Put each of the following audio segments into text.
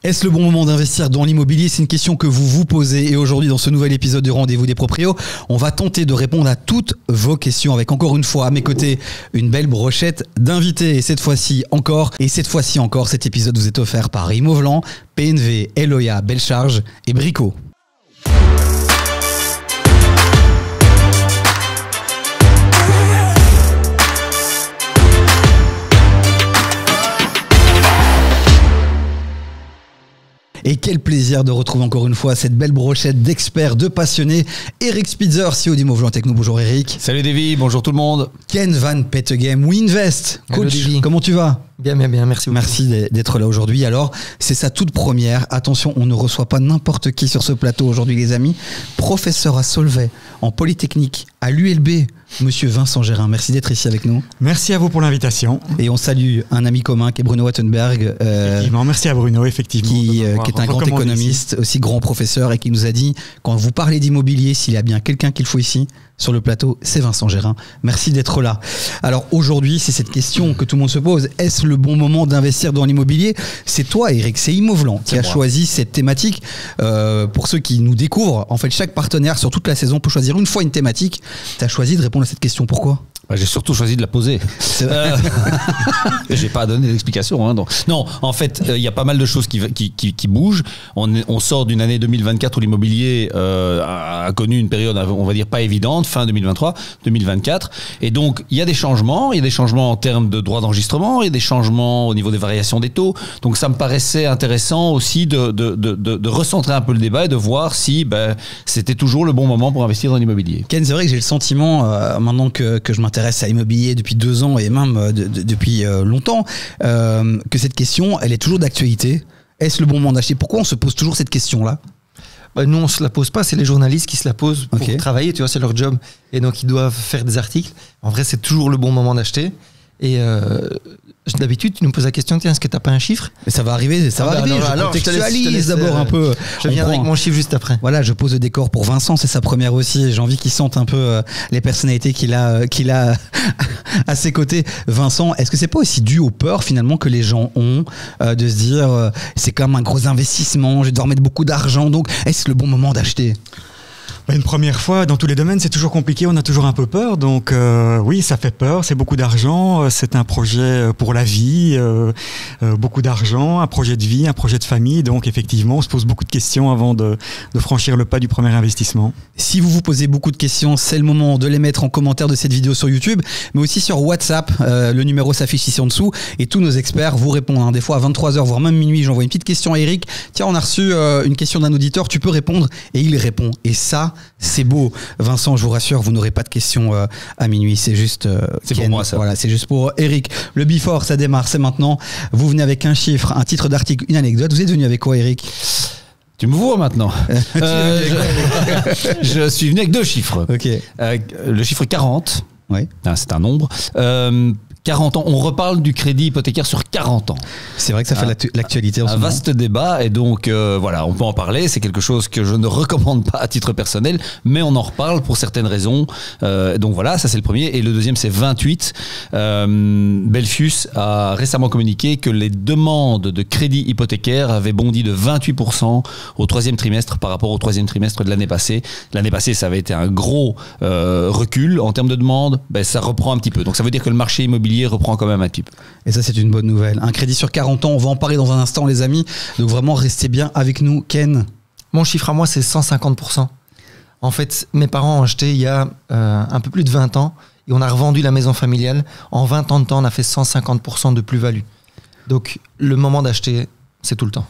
Est-ce le bon moment d'investir dans l'immobilier? C'est une question que vous vous posez et aujourd'hui dans ce nouvel épisode du Rendez-vous des Proprios, on va tenter de répondre à toutes vos questions avec encore une fois à mes côtés une belle brochette d'invités et cette fois-ci encore cet épisode vous est offert par Imovlan, PNV, Eloya, Belcharge et Brico. Et quel plaisir de retrouver encore une fois cette belle brochette d'experts, de passionnés. Eric Spitzer, CEO d'Imovlan Techno. Bonjour Eric. Salut Davy, bonjour tout le monde. Ken Van Petegem, WeInvest. Coach, comment tu vas? Bien, merci beaucoup. Merci d'être là aujourd'hui. Alors, c'est sa toute première. Attention, on ne reçoit pas n'importe qui sur ce plateau aujourd'hui, les amis. Professeur à Solvay, en Polytechnique, à l'ULB, monsieur Vincent Gérin. Merci d'être ici avec nous. Merci à vous pour l'invitation. Et on salue un ami commun qui est Bruno Wattenberg. Effectivement, merci à Bruno, effectivement. Qui est un grand économiste, aussi grand professeur et qui nous a dit, quand vous parlez d'immobilier, s'il y a bien quelqu'un qu'il faut ici, sur le plateau, c'est Vincent Gérin. Merci d'être là. Alors aujourd'hui, c'est cette question que tout le monde se pose. Est-ce le bon moment d'investir dans l'immobilier? C'est toi, Eric, c'est Imovlan qui a choisi cette thématique. Pour ceux qui nous découvrent, en fait, chaque partenaire sur toute la saison peut choisir une fois une thématique. Tu as choisi de répondre à cette question. Pourquoi? J'ai surtout choisi de la poser. J'ai pas donné d'explication. Hein, donc. Non, en fait, il y a pas mal de choses qui bougent. On sort d'une année 2024 où l'immobilier a connu une période, on va dire, pas évidente, fin 2023, 2024. Et donc, il y a des changements. Il y a des changements en termes de droits d'enregistrement. Il y a des changements au niveau des variations des taux. Donc, ça me paraissait intéressant aussi de recentrer un peu le débat et de voir si c'était toujours le bon moment pour investir dans l'immobilier. Ken, c'est vrai que j'ai le sentiment, maintenant que je m'intéresse à l'immobilier depuis 2 ans et même depuis longtemps, que cette question, elle est toujours d'actualité. Est-ce le bon moment d'acheter? Pourquoi on se pose toujours cette question-là? Nous, on se la pose pas, c'est les journalistes qui se la posent pour travailler, tu vois, c'est leur job. Et donc, ils doivent faire des articles. En vrai, c'est toujours le bon moment d'acheter. Et d'habitude, tu nous poses la question, tiens, est-ce que tu n'as pas un chiffre? Mais ça va arriver, je contextualise d'abord un peu. Je viens avec mon chiffre juste après. Voilà, je pose le décor pour Vincent, c'est sa première aussi. J'ai envie qu'il sente un peu les personnalités qu'il a à ses côtés. Vincent, est-ce que c'est pas aussi dû aux peurs finalement que les gens ont de se dire c'est quand même un gros investissement, je vais devoir mettre beaucoup d'argent, donc est-ce le bon moment d'acheter? Une première fois, dans tous les domaines, c'est toujours compliqué, on a toujours un peu peur. Donc oui, ça fait peur, c'est beaucoup d'argent, c'est un projet pour la vie, beaucoup d'argent, un projet de vie, un projet de famille. Donc effectivement, on se pose beaucoup de questions avant de franchir le pas du premier investissement. Si vous vous posez beaucoup de questions, c'est le moment de les mettre en commentaire de cette vidéo sur YouTube, mais aussi sur WhatsApp. Le numéro s'affiche ici en dessous et tous nos experts vous répondent. Des fois à 23h, voire même minuit, j'envoie une petite question à Eric. Tiens, on a reçu une question d'un auditeur, tu peux répondre? Et il répond. Et ça, c'est beau. Vincent, je vous rassure, vous n'aurez pas de questions à minuit. C'est juste c'est pour moi ça. Voilà, c'est juste pour Eric. Le before, ça démarre, c'est maintenant. Vous venez avec un chiffre, un titre d'article, une anecdote. Vous êtes venu avec quoi, Eric? Tu me vois maintenant. Je suis venu avec 2 chiffres. Okay. Le chiffre 40, ouais. C'est un nombre. 40 ans, on reparle du crédit hypothécaire sur 40 ans. C'est vrai que ça fait l'actualité en ce moment. Un vaste débat et donc voilà, on peut en parler. C'est quelque chose que je ne recommande pas à titre personnel, mais on en reparle pour certaines raisons. Donc voilà, ça c'est le premier. Et le deuxième, c'est 28. Belfius a récemment communiqué que les demandes de crédit hypothécaire avaient bondi de 28% au 3e trimestre par rapport au 3e trimestre de l'année passée. L'année passée, ça avait été un gros recul en termes de demandes. Ça reprend un petit peu. Donc ça veut dire que le marché immobilier reprend quand même un petit peu. Et ça, c'est une bonne nouvelle. Un crédit sur 40 ans, on va en parler dans un instant, les amis. Donc vraiment, restez bien avec nous. Ken? Mon chiffre à moi, c'est 150%. En fait, mes parents ont acheté il y a un peu plus de 20 ans et on a revendu la maison familiale. En 20 ans de temps, on a fait 150% de plus-value. Donc, le moment d'acheter, c'est tout le temps.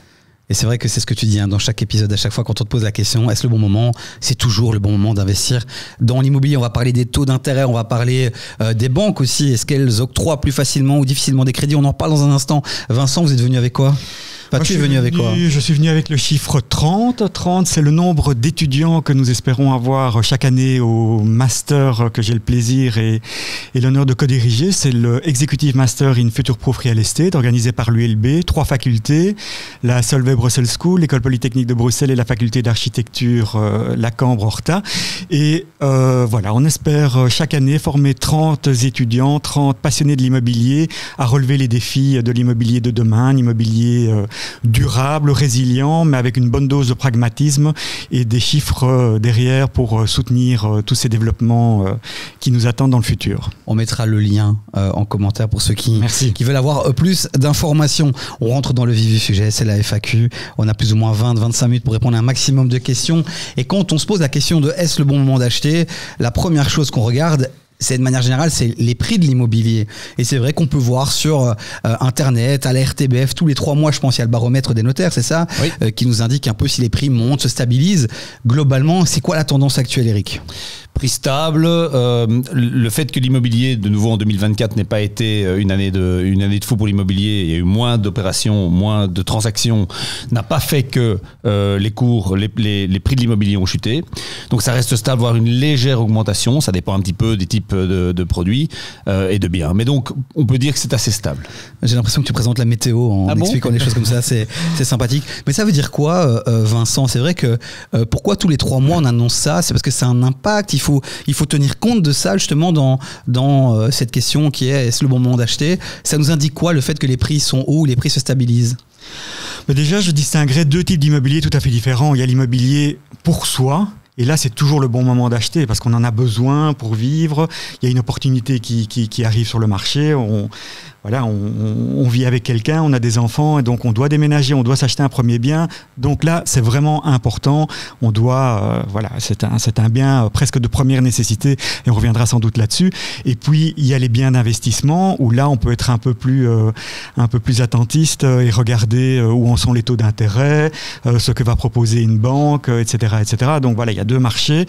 Et c'est vrai que c'est ce que tu dis dans chaque épisode, à chaque fois quand on te pose la question, est-ce le bon moment? C'est toujours le bon moment d'investir dans l'immobilier. On va parler des taux d'intérêt, on va parler des banques aussi. Est-ce qu'elles octroient plus facilement ou difficilement des crédits? On en parle dans un instant. Vincent, vous êtes venu avec quoi? Moi, tu es venu avec quoi? Je suis venu avec le chiffre 30. 30, c'est le nombre d'étudiants que nous espérons avoir chaque année au master que j'ai le plaisir et l'honneur de co-diriger. C'est le Executive Master in Future Proof Real Estate, organisé par l'ULB, 3 facultés, la Solvay Brussels School, l'École Polytechnique de Bruxelles et la faculté d'architecture la Cambre Horta. Et voilà, on espère chaque année former 30 étudiants, 30 passionnés de l'immobilier à relever les défis de l'immobilier de demain, l'immobilier durable, résilient, mais avec une bonne dose de pragmatisme et des chiffres derrière pour soutenir tous ces développements qui nous attendent dans le futur. On mettra le lien en commentaire pour ceux qui veulent avoir plus d'informations. On rentre dans le vif du sujet, c'est la FAQ. On a plus ou moins 20-25 minutes pour répondre à un maximum de questions. Et quand on se pose la question de est-ce le bon moment d'acheter, la première chose qu'on regarde, c'est de manière générale, c'est les prix de l'immobilier. Et c'est vrai qu'on peut voir sur Internet, à la RTBF, tous les 3 mois, je pense, il y a le baromètre des notaires, c'est ça, oui. Qui nous indique un peu si les prix montent, se stabilisent. Globalement, c'est quoi la tendance actuelle, Eric ? Prix stable, le fait que l'immobilier, de nouveau en 2024, n'ait pas été une année de fou pour l'immobilier, il y a eu moins d'opérations, moins de transactions, n'a pas fait que les cours, les prix de l'immobilier ont chuté. Donc ça reste stable, voire une légère augmentation, ça dépend un petit peu des types de produits et de biens. Mais donc on peut dire que c'est assez stable. J'ai l'impression que tu présentes la météo en expliquant des choses comme ça, c'est sympathique. Mais ça veut dire quoi, Vincent ? C'est vrai que pourquoi tous les 3 mois on annonce ça ? C'est parce que c'est un impact, il faut tenir compte de ça justement dans cette question qui est-ce le bon moment d'acheter ? Ça nous indique quoi, le fait que les prix sont hauts ou les prix se stabilisent ? Mais déjà, je distinguerais 2 types d'immobilier tout à fait différents. Il y a l'immobilier pour soi. Et là, c'est toujours le bon moment d'acheter parce qu'on en a besoin pour vivre. Il y a une opportunité qui arrive sur le marché. On vit avec quelqu'un, on a des enfants et donc on doit déménager, on doit s'acheter un premier bien. Donc là, c'est vraiment important. On doit, c'est un bien presque de première nécessité et on reviendra sans doute là-dessus. Et puis, il y a les biens d'investissement où là, on peut être un peu plus attentiste et regarder où en sont les taux d'intérêt, ce que va proposer une banque, etc., etc. Donc voilà, il y a 2 marchés.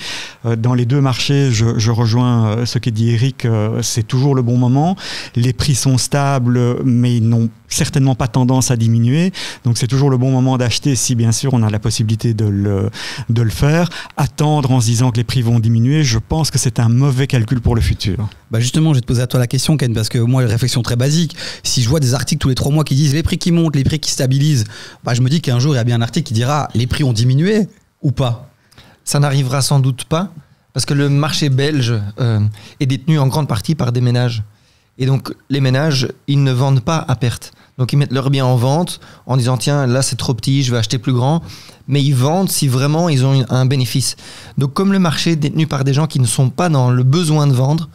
Dans les 2 marchés, je rejoins ce qu'a dit Eric, c'est toujours le bon moment. Les prix sont stables, mais ils n'ont certainement pas tendance à diminuer. Donc c'est toujours le bon moment d'acheter si bien sûr on a la possibilité de le faire. Attendre en se disant que les prix vont diminuer, je pense que c'est un mauvais calcul pour le futur. Bah justement, je vais te poser à toi la question, Ken, parce que moi, réflexion très basique, si je vois des articles tous les 3 mois qui disent les prix qui montent, les prix qui stabilisent, bah je me dis qu'un jour il y a bien un article qui dira les prix ont diminué ou pas. Ça n'arrivera sans doute pas, parce que le marché belge est détenu en grande partie par des ménages. Et donc, les ménages, ils ne vendent pas à perte. Donc, ils mettent leurs biens en vente en disant, tiens, là, c'est trop petit, je vais acheter plus grand. Mais ils vendent si vraiment ils ont un bénéfice. Donc, comme le marché est détenu par des gens qui ne sont pas dans le besoin de vendre,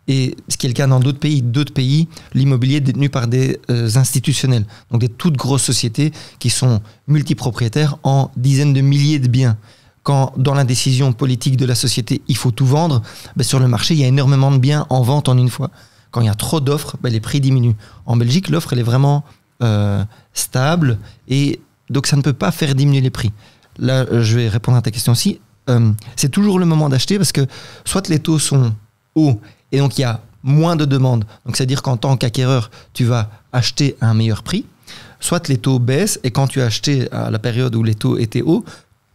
et ce qui est le cas dans d'autres pays, l'immobilier est détenu par des institutionnels. Donc, des toutes grosses sociétés qui sont multipropriétaires en dizaines de milliers de biens. Quand dans la décision politique de la société, il faut tout vendre, ben, sur le marché, il y a énormément de biens en vente en une fois. Quand il y a trop d'offres, ben les prix diminuent. En Belgique, l'offre, elle est vraiment stable et donc ça ne peut pas faire diminuer les prix. Là, je vais répondre à ta question aussi. C'est toujours le moment d'acheter parce que soit les taux sont hauts et donc il y a moins de demandes. Donc c'est-à-dire qu'en tant qu'acquéreur, tu vas acheter à un meilleur prix. Soit les taux baissent et quand tu as acheté à la période où les taux étaient hauts,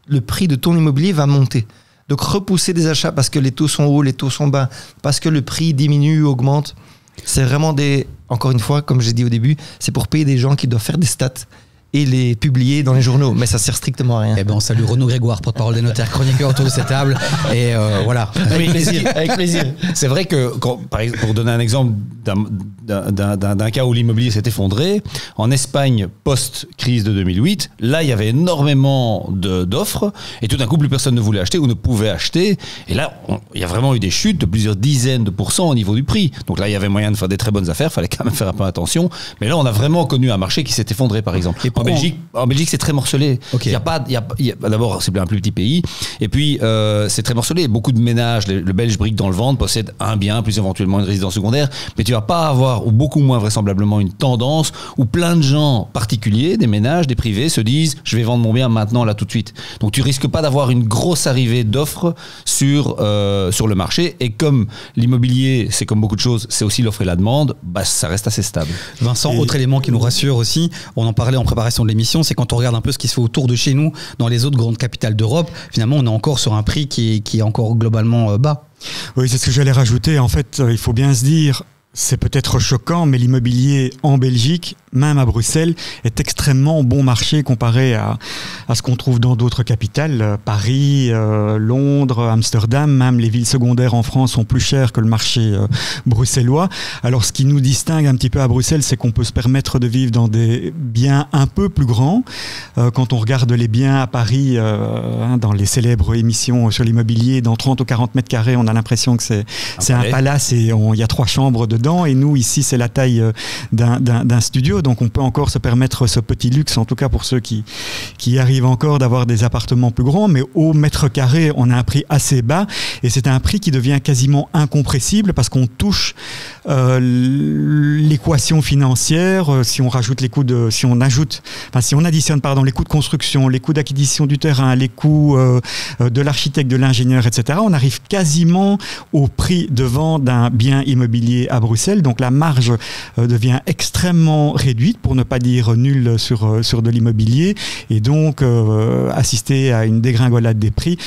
le prix de ton immobilier va monter. Donc repousser des achats parce que les taux sont hauts, les taux sont bas, parce que le prix diminue, augmente, c'est vraiment encore une fois, comme j'ai dit au début, c'est pour payer des gens qui doivent faire des stats et les publier dans les journaux, mais ça sert strictement à rien. Eh ben, on salue Renaud Grégoire, porte-parole des notaires, chroniqueur autour de cette table, et voilà. Avec plaisir. C'est vrai que, par exemple, pour donner un exemple d'un cas où l'immobilier s'est effondré, en Espagne, post-crise de 2008, là, il y avait énormément d'offres, et tout d'un coup, plus personne ne voulait acheter ou ne pouvait acheter, et là, il y a vraiment eu des chutes de plusieurs dizaines de pourcents au niveau du prix. Donc là, il y avait moyen de faire des très bonnes affaires, il fallait quand même faire un peu attention, mais là, on a vraiment connu un marché qui s'est effondré, par exemple. Et en Belgique, c'est très morcelé. Okay. D'abord, c'est un plus petit pays. Et puis, c'est très morcelé. Beaucoup de ménages, le Belge brique dans le ventre, possède un bien, plus éventuellement une résidence secondaire. Mais tu vas pas avoir, ou beaucoup moins vraisemblablement, une tendance où plein de gens particuliers, des ménages, des privés, se disent « je vais vendre mon bien maintenant, là, tout de suite ». Donc, tu risques pas d'avoir une grosse arrivée d'offres sur le marché. Et comme l'immobilier, c'est comme beaucoup de choses, c'est aussi l'offre et la demande, bah, ça reste assez stable. Vincent, autre élément qui nous rassure aussi, on en parlait en préparation de l'émission, c'est quand on regarde un peu ce qui se fait autour de chez nous, dans les autres grandes capitales d'Europe, finalement on est encore sur un prix qui est encore globalement bas. Oui, c'est ce que j'allais rajouter. En fait, il faut bien se dire, c'est peut-être choquant, mais l'immobilier en Belgique, même à Bruxelles, est extrêmement bon marché comparé à à ce qu'on trouve dans d'autres capitales, Paris, Londres, Amsterdam, même les villes secondaires en France sont plus chères que le marché bruxellois. Alors ce qui nous distingue un petit peu à Bruxelles, c'est qu'on peut se permettre de vivre dans des biens un peu plus grands. Quand on regarde les biens à Paris, dans les célèbres émissions sur l'immobilier, dans 30 ou 40 mètres carrés, on a l'impression que c'est un palace et il y a 3 chambres dedans. Et nous, ici, c'est la taille d'un studio. Donc on peut encore se permettre ce petit luxe, en tout cas pour ceux qui arrivent encore d'avoir des appartements plus grands. Mais au mètre carré, on a un prix assez bas. Et c'est un prix qui devient quasiment incompressible parce qu'on touche l'équation financière. Si on additionne les coûts de construction, les coûts d'acquisition du terrain, les coûts de l'architecte, de l'ingénieur, etc., on arrive quasiment au prix de vente d'un bien immobilier à Bruxelles. Donc la marge devient extrêmement réduite, pour ne pas dire nulle, sur de l'immobilier. Et donc assister à une dégringolade des prix,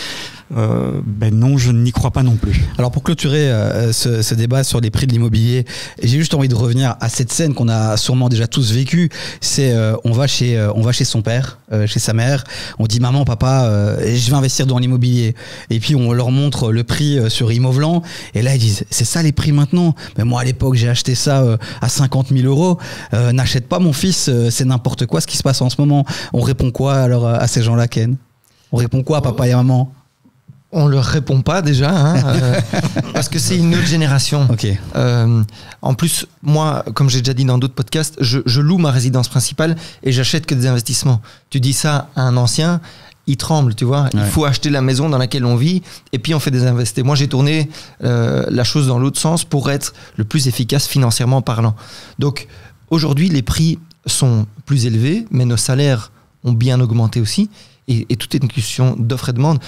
non, je n'y crois pas non plus. Alors pour clôturer ce débat sur les prix de l'immobilier, j'ai juste envie de revenir à cette scène qu'on a sûrement déjà tous vécue. C'est on va chez son père, chez sa mère, on dit maman, papa, je vais investir dans l'immobilier. Et puis on leur montre le prix sur Immoveland et là ils disent c'est ça les prix maintenant. Mais moi à l'époque j'ai acheté ça à 50 000 euros. N'achète pas mon fils, c'est n'importe quoi ce qui se passe en ce moment. On répond quoi alors à ces gens-là, Ken? On répond quoi à papa et à maman? On leur répond pas déjà, parce que c'est une autre génération. Okay. En plus, moi, comme j'ai déjà dit dans d'autres podcasts, je loue ma résidence principale et j'achète que des investissements. Tu dis ça à un ancien, il tremble, tu vois. Ouais. Il faut acheter la maison dans laquelle on vit et puis on fait des investissements. Moi, j'ai tourné la chose dans l'autre sens pour être le plus efficace financièrement parlant. Donc, aujourd'hui, les prix sont plus élevés, mais nos salaires ont bien augmenté aussi. Et tout est une question d'offre et demande.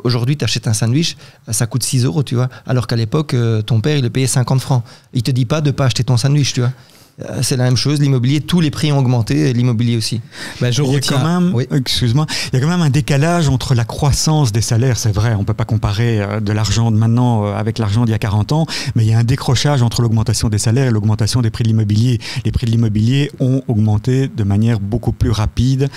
Aujourd'hui, tu achètes un sandwich, ça coûte 6 euros, tu vois. Alors qu'à l'époque, ton père, il le payait 50 francs. Il te dit pas de pas acheter ton sandwich, tu vois. C'est la même chose, l'immobilier, tous les prix ont augmenté, l'immobilier aussi. Il y a quand même un décalage entre la croissance des salaires, c'est vrai, on ne peut pas comparer de l'argent de maintenant avec l'argent d'il y a 40 ans, mais il y a un décrochage entre l'augmentation des salaires et l'augmentation des prix de l'immobilier. Les prix de l'immobilier ont augmenté de manière beaucoup plus rapide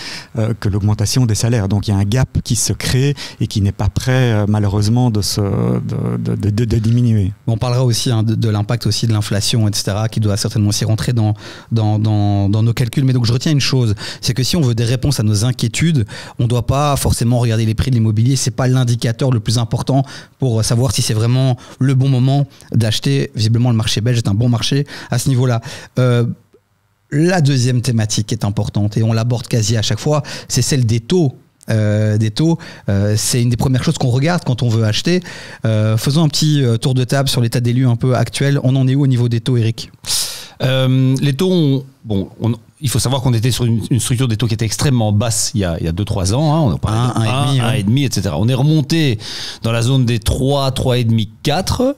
que l'augmentation des salaires. Donc il y a un gap qui se crée et qui n'est pas prêt malheureusement de diminuer. On parlera aussi de l'impact aussi de l'inflation, etc., qui doit certainement aussi rentrer dans nos calculs. Mais donc je retiens une chose, c'est que si on veut des réponses à nos inquiétudes, on ne doit pas forcément regarder les prix de l'immobilier. C'est pas l'indicateur le plus important pour savoir si c'est vraiment le bon moment d'acheter. Visiblement le marché belge est un bon marché à ce niveau-là. La deuxième thématique est importante et on l'aborde quasi à chaque fois, c'est celle des taux. C'est une des premières choses qu'on regarde quand on veut acheter. Faisons un petit tour de table sur l'état des lieux un peu actuel. On en est où au niveau des taux, Eric ? Les taux, il faut savoir qu'on était sur une structure des taux qui était extrêmement basse il y a 2-3 ans. On a parlé de 1,5, etc. On est remonté dans la zone des 3, 3,5, 4.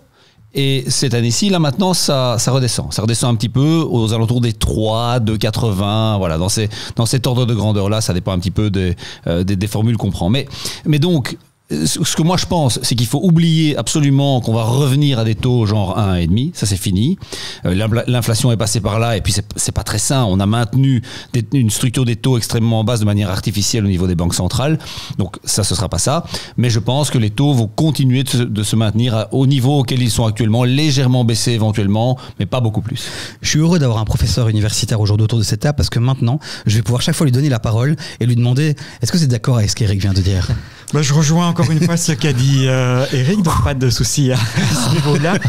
Et cette année-ci, là maintenant, ça redescend. Ça redescend un petit peu aux alentours des 3, 2,80. Voilà, dans cet ordre de grandeur-là, ça dépend un petit peu des formules qu'on prend. Mais donc, ce que moi je pense, c'est qu'il faut oublier absolument qu'on va revenir à des taux genre 1,5, ça c'est fini. L'inflation est passée par là et puis c'est pas très sain. On a maintenu une structure des taux extrêmement basse de manière artificielle au niveau des banques centrales. Donc ça, ce sera pas ça. Mais je pense que les taux vont continuer de se maintenir au niveau auquel ils sont actuellement, légèrement baissés éventuellement, mais pas beaucoup plus. Je suis heureux d'avoir un professeur universitaire aujourd'hui autour de cette table parce que maintenant, je vais pouvoir chaque fois lui donner la parole et lui demander est-ce que c'est d'accord avec ce qu'Eric vient de dire? Je rejoins encore une fois ce qu'a dit Eric, donc pas de souci à ce niveau-là.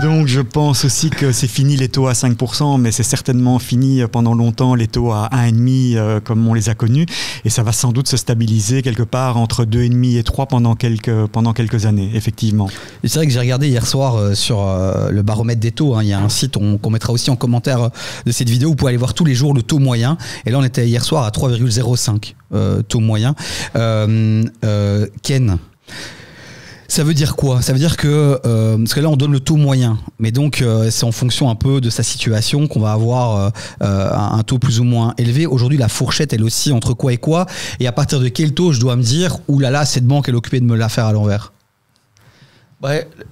Donc je pense aussi que c'est fini les taux à 5%, mais c'est certainement fini pendant longtemps les taux à 1,5 comme on les a connus. Et ça va sans doute se stabiliser quelque part entre 2,5 et 3 pendant quelques années, effectivement. Et c'est vrai que j'ai regardé hier soir sur le baromètre des taux. Il y a un site qu'on mettra aussi en commentaire de cette vidéo. Vous pouvez aller voir tous les jours le taux moyen. Et là, on était hier soir à 3,05 taux moyen. Ken, ça veut dire quoi? Ça veut dire que parce que là on donne le taux moyen, mais donc c'est en fonction un peu de sa situation qu'on va avoir un taux plus ou moins élevé. Aujourd'hui la fourchette elle aussi entre quoi et quoi, et à partir de quel taux je dois me dire oulala cette banque elle est occupée de me la faire à l'envers?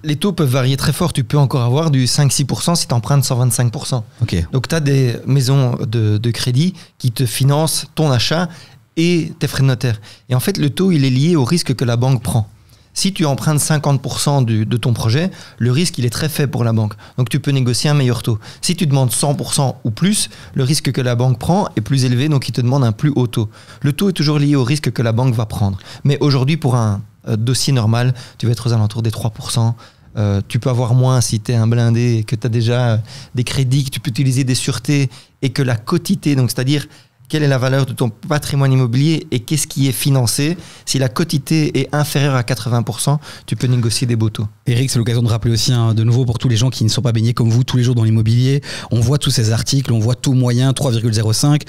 Les taux peuvent varier très fort. Tu peux encore avoir du 5-6% si tu empruntes 125%. Okay. Donc tu as des maisons de crédit qui te financent ton achat et tes frais de notaire. Et en fait, le taux, il est lié au risque que la banque prend. Si tu empruntes 50% de ton projet, le risque, il est très faible pour la banque. Donc, tu peux négocier un meilleur taux. Si tu demandes 100% ou plus, le risque que la banque prend est plus élevé, donc il te demande un plus haut taux. Le taux est toujours lié au risque que la banque va prendre. Mais aujourd'hui, pour un dossier normal, tu vas être aux alentours des 3%. Tu peux avoir moins si tu es un blindé et que tu as déjà des crédits, que tu peux utiliser des sûretés et que la quotité, donc c'est-à-dire quelle est la valeur de ton patrimoine immobilier et qu'est-ce qui est financé. Si la quotité est inférieure à 80%, tu peux négocier des beaux taux. Eric, c'est l'occasion de rappeler aussi, de nouveau pour tous les gens qui ne sont pas baignés comme vous tous les jours dans l'immobilier, on voit tous ces articles, on voit taux moyen 3,05.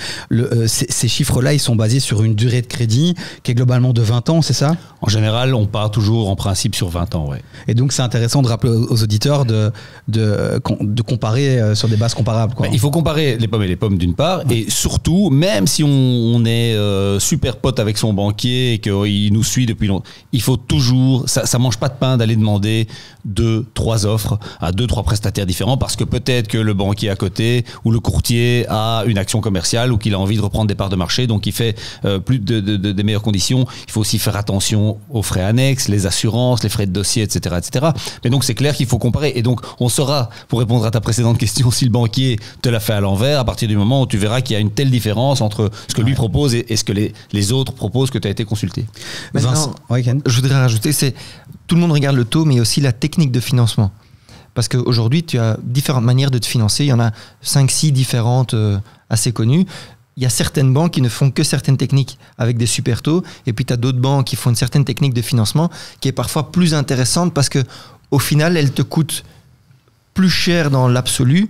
Ces chiffres-là, ils sont basés sur une durée de crédit qui est globalement de 20 ans, c'est ça ? En général, on part toujours en principe sur 20 ans, ouais. Et donc, c'est intéressant de rappeler aux auditeurs de comparer sur des bases comparables, quoi. Il faut comparer les pommes et les pommes d'une part, et surtout, même si on est super pote avec son banquier et qu'il nous suit depuis longtemps, il faut toujours, ça mange pas de pain d'aller demander 2-3 offres à 2-3 prestataires différents parce que peut-être que le banquier à côté ou le courtier a une action commerciale ou qu'il a envie de reprendre des parts de marché, donc il fait plus des meilleures conditions. Il faut aussi faire attention aux frais annexes, les assurances, les frais de dossier, etc., etc. Mais donc c'est clair qu'il faut comparer. Et donc on saura, pour répondre à ta précédente question, si le banquier te l'a fait à l'envers à partir du moment où tu verras qu'il y a une telle différence entre ce que lui propose et ce que les autres proposent que tu as été consulté. Maintenant, je voudrais rajouter, c'est tout le monde regarde le taux, mais aussi la technique de financement. Parce qu'aujourd'hui, tu as différentes manières de te financer. Il y en a 5-6 différentes assez connues. Il y a certaines banques qui ne font que certaines techniques avec des super taux. Et puis, tu as d'autres banques qui font une certaine technique de financement qui est parfois plus intéressante parce qu'au final, elle te coûte plus cher dans l'absolu,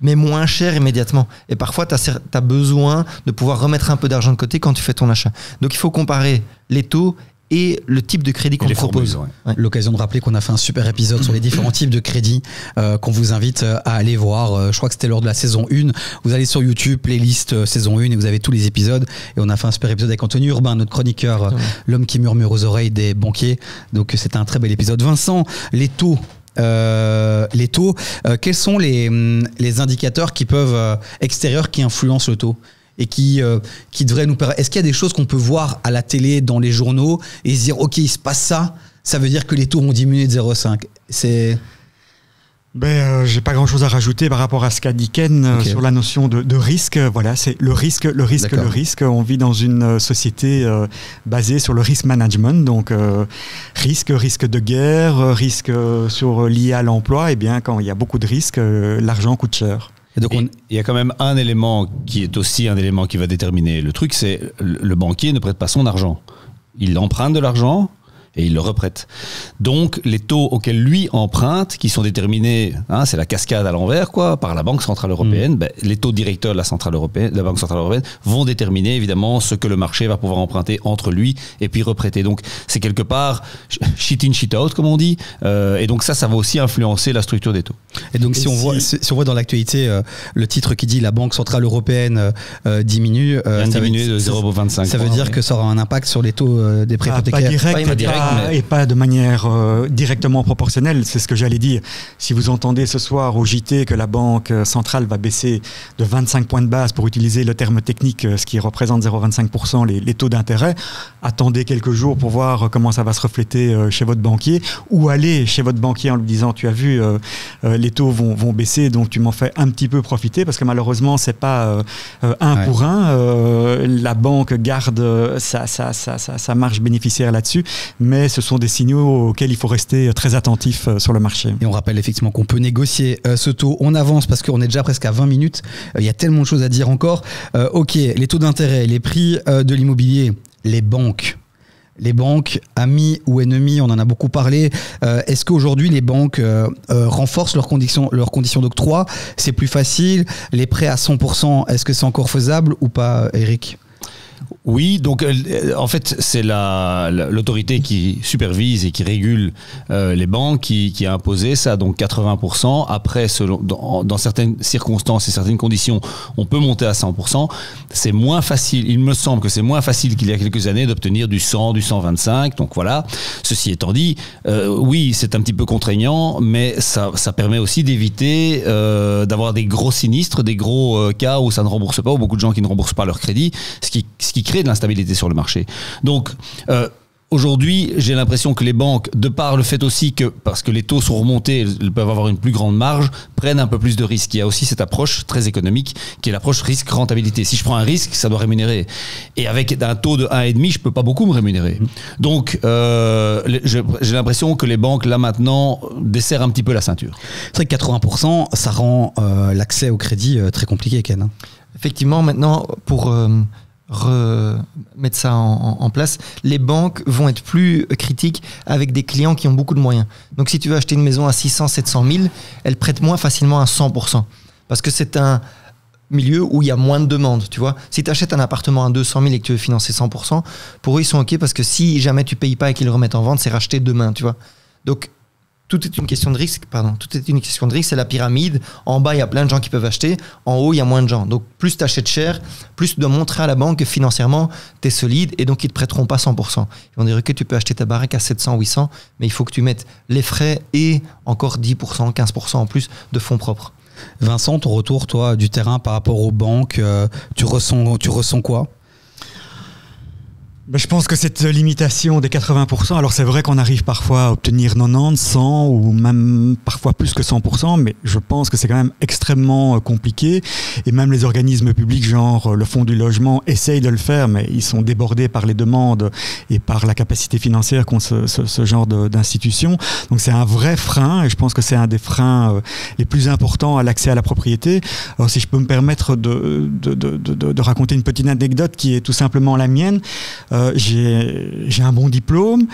mais moins cher immédiatement. Et parfois, tu as besoin de pouvoir remettre un peu d'argent de côté quand tu fais ton achat. Donc, il faut comparer les taux et le type de crédit qu'on propose. Ouais. L'occasion de rappeler qu'on a fait un super épisode sur les différents types de crédits qu'on vous invite à aller voir. Je crois que c'était lors de la saison 1. Vous allez sur YouTube, playlist saison 1 et vous avez tous les épisodes. Et on a fait un super épisode avec Anthony Urbain, notre chroniqueur, l'homme qui murmure aux oreilles des banquiers. Donc c'était un très bel épisode. Vincent, les taux. Quels sont les indicateurs qui peuvent extérieurs qui influencent le taux et qui devraient nous permettre. Est-ce qu'il y a des choses qu'on peut voir à la télé, dans les journaux et se dire ok, il se passe ça veut dire que les taux ont diminué de 0,5. C'est j'ai pas grand chose à rajouter par rapport à ce qu'a dit Ken sur la notion de risque. Voilà, c'est le risque. On vit dans une société basée sur le risk management, donc risque de guerre, risque lié à l'emploi. Et bien, quand il y a beaucoup de risques, l'argent coûte cher. Et donc il y a quand même un élément qui est aussi un élément qui va déterminer le truc, c'est le banquier ne prête pas son argent. Il emprunte de l'argent et il le reprête. Donc les taux auxquels lui emprunte, qui sont déterminés, c'est la cascade à l'envers, par la Banque Centrale Européenne, les taux directeurs de la Banque Centrale Européenne vont déterminer évidemment ce que le marché va pouvoir emprunter entre lui et puis reprêter. Donc c'est quelque part shit in, shit out, comme on dit. Et donc ça va aussi influencer la structure des taux. Et donc si on voit dans l'actualité le titre qui dit la Banque Centrale Européenne diminue, ça diminuer de 0,25. Ça veut dire que ça aura un impact sur les taux des prêts hypothécaires. Pas direct. Et pas de manière directement proportionnelle, c'est ce que j'allais dire. Si vous entendez ce soir au JT que la Banque Centrale va baisser de 25 points de base pour utiliser le terme technique, ce qui représente 0,25% les taux d'intérêt, attendez quelques jours pour voir comment ça va se refléter chez votre banquier, ou allez chez votre banquier en lui disant tu as vu, les taux vont baisser, donc tu m'en fais un petit peu profiter, parce que malheureusement c'est pas pour un. La banque garde sa marge bénéficiaire là-dessus, mais ce sont des signaux auxquels il faut rester très attentif sur le marché. Et on rappelle effectivement qu'on peut négocier ce taux. On avance parce qu'on est déjà presque à 20 minutes. Il y a tellement de choses à dire encore. Ok, les taux d'intérêt, les prix de l'immobilier, les banques, amis ou ennemis, on en a beaucoup parlé. Est-ce qu'aujourd'hui les banques renforcent leurs conditions d'octroi? C'est plus facile. Les prêts à 100%, est-ce que c'est encore faisable ou pas, Eric? Oui, donc en fait c'est l'autorité qui supervise et qui régule les banques qui a imposé ça, donc 80%. Après, dans certaines circonstances et certaines conditions, on peut monter à 100%. C'est moins facile, il me semble que c'est moins facile qu'il y a quelques années d'obtenir du 100, du 125. Donc voilà, ceci étant dit, oui, c'est un petit peu contraignant, mais ça permet aussi d'éviter d'avoir des gros sinistres, des gros cas où ça ne rembourse pas, ou beaucoup de gens qui ne remboursent pas leur crédit, ce qui crée de l'instabilité sur le marché. Donc, aujourd'hui, j'ai l'impression que les banques, de par le fait aussi que, parce que les taux sont remontés, elles peuvent avoir une plus grande marge, prennent un peu plus de risques. Il y a aussi cette approche très économique qui est l'approche risque-rentabilité. Si je prends un risque, ça doit rémunérer. Et avec un taux de 1,5, je peux pas beaucoup me rémunérer. Donc, j'ai l'impression que les banques, là maintenant, desserrent un petit peu la ceinture. C'est vrai que 80%, ça rend l'accès au crédit très compliqué, Ken. Effectivement, maintenant, pour remettre ça en place, les banques vont être plus critiques avec des clients qui ont beaucoup de moyens. Donc si tu veux acheter une maison à 600, 700 000, elles prêtent moins facilement à 100%. Parce que c'est un milieu où il y a moins de demandes, tu vois. Si tu achètes un appartement à 200 000 et que tu veux financer 100%, pour eux, ils sont OK parce que si jamais tu payes pas et qu'ils le remettent en vente, c'est racheté demain, tu vois. Donc, tout est une question de risque, c'est la pyramide. En bas, il y a plein de gens qui peuvent acheter. En haut, il y a moins de gens. Donc, plus tu achètes cher, plus tu dois montrer à la banque que financièrement, tu es solide et donc ils ne te prêteront pas 100%. Ils vont dire que tu peux acheter ta baraque à 700, 800, mais il faut que tu mettes les frais et encore 10%, 15% en plus de fonds propres. Vincent, ton retour, toi, du terrain par rapport aux banques, tu ressens quoi ? Je pense que cette limitation des 80%, alors c'est vrai qu'on arrive parfois à obtenir 90, 100 ou même parfois plus que 100%, mais je pense que c'est quand même extrêmement compliqué. Et même les organismes publics, genre le Fonds du logement, essayent de le faire, mais ils sont débordés par les demandes et par la capacité financière qu'ont ce genre d'institutions. Donc c'est un vrai frein, et je pense que c'est un des freins les plus importants à l'accès à la propriété. Alors si je peux me permettre de raconter une petite anecdote qui est tout simplement la mienne. J'ai un bon diplôme,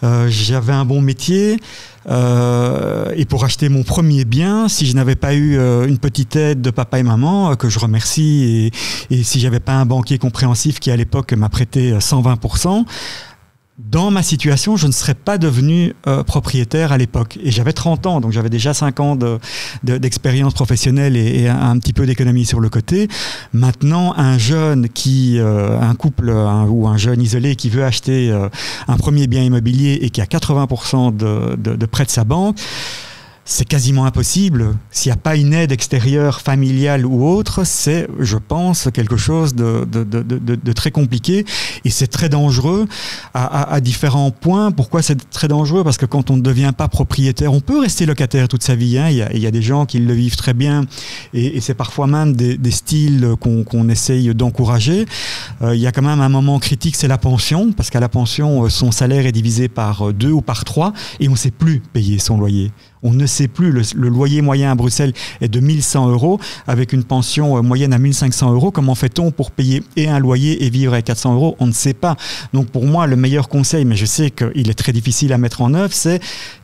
j'avais un bon métier, et pour acheter mon premier bien, si je n'avais pas eu une petite aide de papa et maman, que je remercie, et si j'avais pas un banquier compréhensif qui à l'époque m'a prêté 120%, dans ma situation, je ne serais pas devenu propriétaire à l'époque. Et j'avais 30 ans, donc j'avais déjà 5 ans d'expérience professionnelle et un petit peu d'économie sur le côté. Maintenant, un jeune un couple ou un jeune isolé qui veut acheter un premier bien immobilier et qui a 80% de prêt de sa banque, c'est quasiment impossible. S'il n'y a pas une aide extérieure, familiale ou autre, c'est, je pense, quelque chose de très compliqué. Et c'est très dangereux à différents points. Pourquoi c'est très dangereux ? Parce que quand on ne devient pas propriétaire, on peut rester locataire toute sa vie. Hein. Il y a des gens qui le vivent très bien. Et c'est parfois même des styles qu'on essaye d'encourager. Il y a quand même un moment critique, c'est la pension. Parce qu'à la pension, son salaire est divisé par 2 ou par 3 et on ne sait plus payer son loyer. On ne sait plus, le loyer moyen à Bruxelles est de 1 100 € avec une pension moyenne à 1 500 €. Comment fait-on pour payer et un loyer et vivre à 400 €? On ne sait pas. Donc pour moi, le meilleur conseil, mais je sais qu'il est très difficile à mettre en œuvre, c'est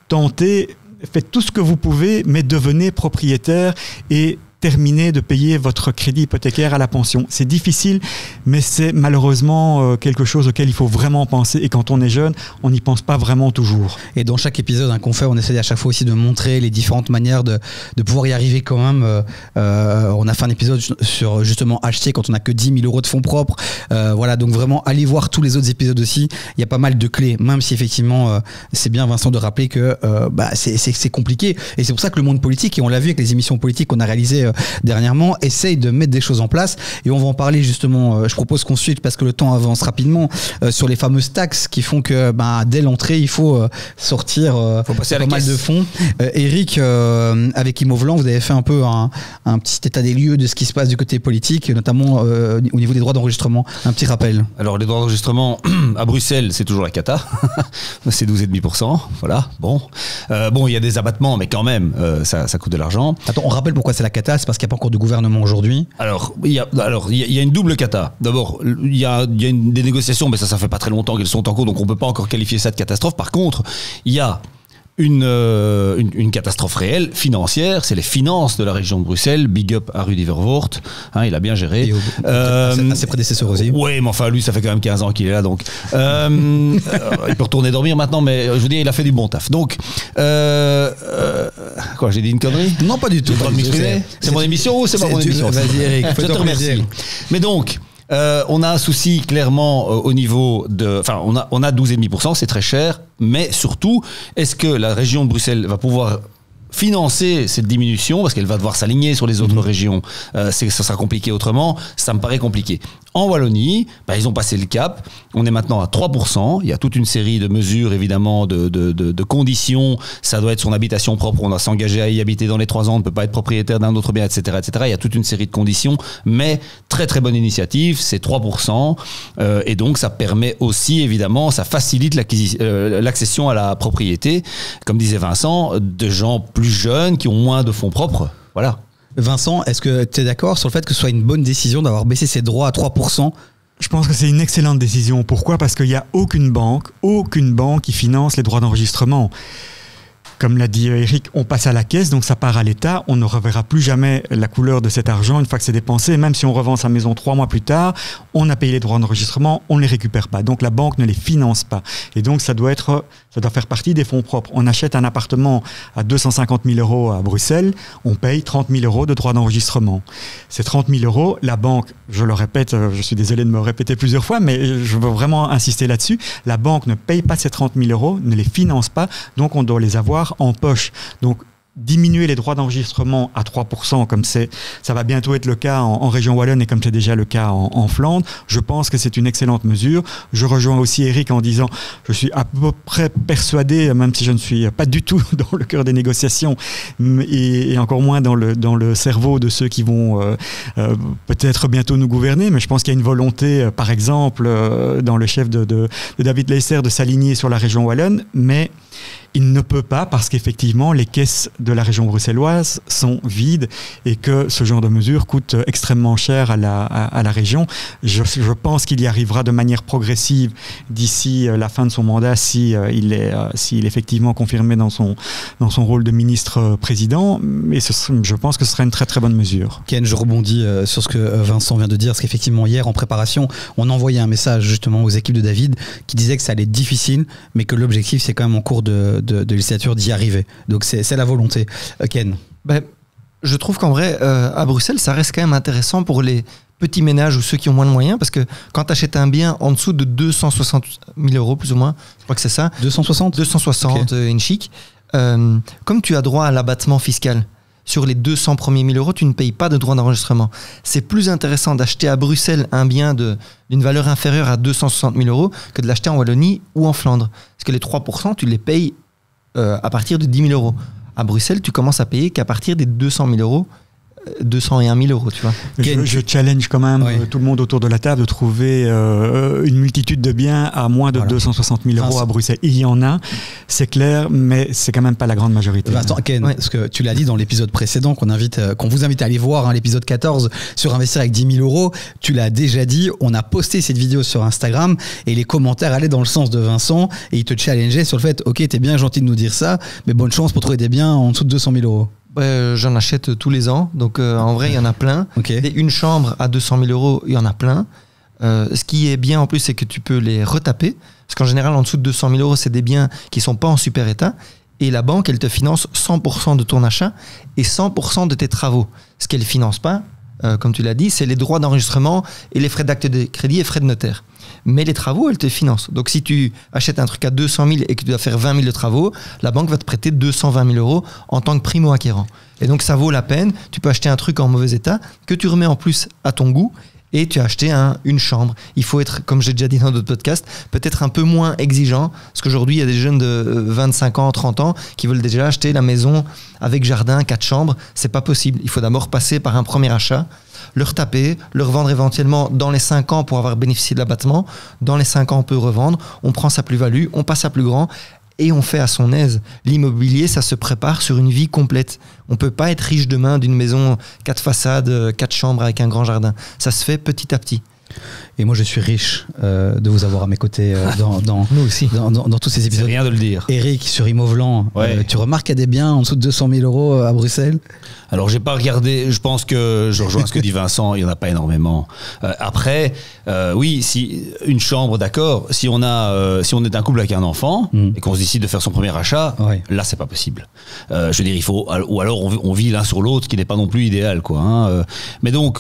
tenter, faites tout ce que vous pouvez, mais devenez propriétaire et terminer de payer votre crédit hypothécaire à la pension. C'est difficile, mais c'est malheureusement quelque chose auquel il faut vraiment penser. Et quand on est jeune, on n'y pense pas vraiment toujours. Et dans chaque épisode qu'on fait, on essaie à chaque fois aussi de montrer les différentes manières de pouvoir y arriver quand même. On a fait un épisode sur justement acheter quand on n'a que 10 000 € de fonds propres. Voilà, donc vraiment, allez voir tous les autres épisodes aussi. Il y a pas mal de clés, même si effectivement, c'est bien Vincent de rappeler que c'est compliqué. Et c'est pour ça que le monde politique, et on l'a vu avec les émissions politiques qu'on a réalisées dernièrement, essaye de mettre des choses en place, et on va en parler justement. Je propose qu'on suive, parce que le temps avance rapidement, sur les fameuses taxes qui font que dès l'entrée il faut sortir pas mal de fonds. Eric, avec Immoveland, vous avez fait un peu un petit état des lieux de ce qui se passe du côté politique, notamment au niveau des droits d'enregistrement. Un petit rappel. Alors les droits d'enregistrement à Bruxelles, c'est toujours la cata. C'est 12,5%. Voilà. Bon, il y a des abattements, mais quand même, ça coûte de l'argent. Attends, on rappelle pourquoi c'est la cata. C'est parce qu'il n'y a pas encore de gouvernement aujourd'hui. Alors, il y a une double cata. D'abord, il y a des négociations, mais ça fait pas très longtemps qu'elles sont en cours, donc on peut pas encore qualifier ça de catastrophe. Par contre, il y a une catastrophe réelle, financière, c'est les finances de la région de Bruxelles. Big up à Rudy Vervoort, il a bien géré. À ses prédécesseurs aussi. Oui, mais enfin, lui, ça fait quand même 15 ans qu'il est là, donc il peut retourner dormir maintenant, mais je veux dire, il a fait du bon taf. Donc, quoi, j'ai dit une connerie? Non, pas du tout. C'est mon émission ou c'est pas mon émission? Vas-y, Eric, je te remercie. Mais donc, on a un souci clairement au niveau de... Enfin, on a 12,5%, c'est très cher, mais surtout, est-ce que la région de Bruxelles va pouvoir financer cette diminution, parce qu'elle va devoir s'aligner sur les autres régions, ça sera compliqué autrement, ça me paraît compliqué. En Wallonie, ils ont passé le cap. On est maintenant à 3%. Il y a toute une série de mesures, évidemment, de conditions. Ça doit être son habitation propre. On doit s'engager à y habiter dans les 3 ans. On ne peut pas être propriétaire d'un autre bien, etc., etc. Il y a toute une série de conditions. Mais très, très bonne initiative. C'est 3%. Et donc, ça permet aussi, évidemment, ça facilite l'accession à la propriété, comme disait Vincent, de gens plus jeunes qui ont moins de fonds propres. Voilà. Vincent, est-ce que tu es d'accord sur le fait que ce soit une bonne décision d'avoir baissé ses droits à 3%? Je pense que c'est une excellente décision. Pourquoi ? Parce qu'il n'y a aucune banque qui finance les droits d'enregistrement. Comme l'a dit Eric, on passe à la caisse, donc ça part à l'État. On ne reverra plus jamais la couleur de cet argent une fois que c'est dépensé. Même si on revend sa maison 3 mois plus tard, on a payé les droits d'enregistrement, on ne les récupère pas. Donc la banque ne les finance pas. Et donc ça doit faire partie des fonds propres. On achète un appartement à 250 000 € à Bruxelles, on paye 30 000 € de droits d'enregistrement. Ces 30 000 €, la banque, je le répète, je suis désolé de me répéter plusieurs fois, mais je veux vraiment insister là-dessus, la banque ne paye pas ces 30 000 €, ne les finance pas, donc on doit les avoir en poche. Donc diminuer les droits d'enregistrement à 3%, comme ça va bientôt être le cas en région wallonne et comme c'est déjà le cas en Flandre, je pense que c'est une excellente mesure. Je rejoins aussi Eric en disant, je suis à peu près persuadé, même si je ne suis pas du tout dans le cœur des négociations et encore moins dans le cerveau de ceux qui vont peut-être bientôt nous gouverner, mais je pense qu'il y a une volonté, par exemple, dans le chef de David Leisser de s'aligner sur la région wallonne, mais il ne peut pas parce qu'effectivement les caisses de la région bruxelloise sont vides et que ce genre de mesure coûte extrêmement cher à la région. Je pense qu'il y arrivera de manière progressive d'ici la fin de son mandat s'il est effectivement confirmé dans son rôle de ministre-président. Et je pense que ce sera une très très bonne mesure. Ken, je rebondis sur ce que Vincent vient de dire, parce qu'effectivement hier en préparation, on envoyait un message justement aux équipes de David qui disait que ça allait être difficile, mais que l'objectif c'est quand même en cours de législature d'y arriver. Donc c'est la volonté. Ken. Je trouve qu'en vrai, à Bruxelles, ça reste quand même intéressant pour les petits ménages ou ceux qui ont moins de moyens, parce que quand tu achètes un bien en dessous de 260 000 € plus ou moins, je crois que c'est ça. 260 okay. In chic. Comme tu as droit à l'abattement fiscal sur les 200 premiers 1000 €, tu ne payes pas de droit d'enregistrement. C'est plus intéressant d'acheter à Bruxelles un bien d'une valeur inférieure à 260 000 € que de l'acheter en Wallonie ou en Flandre. Parce que les 3%, tu les payes à partir de 10 000 €. À Bruxelles, tu commences à payer qu'à partir des 200 000 €. 201 000 €, tu vois. Je challenge quand même tout le monde autour de la table de trouver une multitude de biens à moins de 260 000 € à Bruxelles. Il y en a, c'est clair, mais c'est quand même pas la grande majorité. Attends, Ken, parce que tu l'as dit dans l'épisode précédent qu'on vous invite à aller voir, l'épisode 14 sur investir avec 10 000 €. Tu l'as déjà dit, on a posté cette vidéo sur Instagram et les commentaires allaient dans le sens de Vincent et il te challengeait sur le fait, ok, t'es bien gentil de nous dire ça, mais bonne chance pour trouver des biens en dessous de 200 000 €. J'en achète tous les ans, donc en vrai il y en a plein. Et une chambre à 200 000 €, il y en a plein. Ce qui est bien en plus, c'est que tu peux les retaper, parce qu'en général en dessous de 200 000 €, c'est des biens qui sont pas en super état, et la banque elle te finance 100% de ton achat et 100% de tes travaux. Ce qu'elle finance pas, comme tu l'as dit, c'est les droits d'enregistrement et les frais d'acte de crédit et frais de notaire. Mais les travaux, elle te finance. Donc si tu achètes un truc à 200 000 et que tu dois faire 20 000 de travaux, la banque va te prêter 220 000 € en tant que primo-acquérant. Et donc ça vaut la peine. Tu peux acheter un truc en mauvais état que tu remets en plus à ton goût et tu as acheté une chambre. Il faut être, comme j'ai déjà dit dans d'autres podcasts, peut-être un peu moins exigeant, parce qu'aujourd'hui il y a des jeunes de 25 ans, 30 ans qui veulent déjà acheter la maison avec jardin, 4 chambres. C'est pas possible. Il faut d'abord passer par un premier achat, le retaper, le revendre éventuellement dans les 5 ans pour avoir bénéficié de l'abattement. Dans les 5 ans, on peut revendre, on prend sa plus-value, on passe à plus grand et on fait à son aise. L'immobilier, ça se prépare sur une vie complète. On ne peut pas être riche demain d'une maison 4 façades, 4 chambres avec un grand jardin. Ça se fait petit à petit. Et moi je suis riche de vous avoir à mes côtés nous aussi. Dans tous ces épisodes. C'est rien de le dire. Eric, sur Immovlan, tu remarques qu'il y a des biens en dessous de 200 000 € à Bruxelles? Alors j'ai pas regardé, je pense que je rejoins ce que dit Vincent, il y en a pas énormément. Après, oui, si une chambre, d'accord, si on est un couple avec un enfant et qu'on se décide de faire son premier achat, là c'est pas possible. Je veux dire, il faut, ou alors on vit l'un sur l'autre, ce qui n'est pas non plus idéal, quoi. Hein. Mais donc,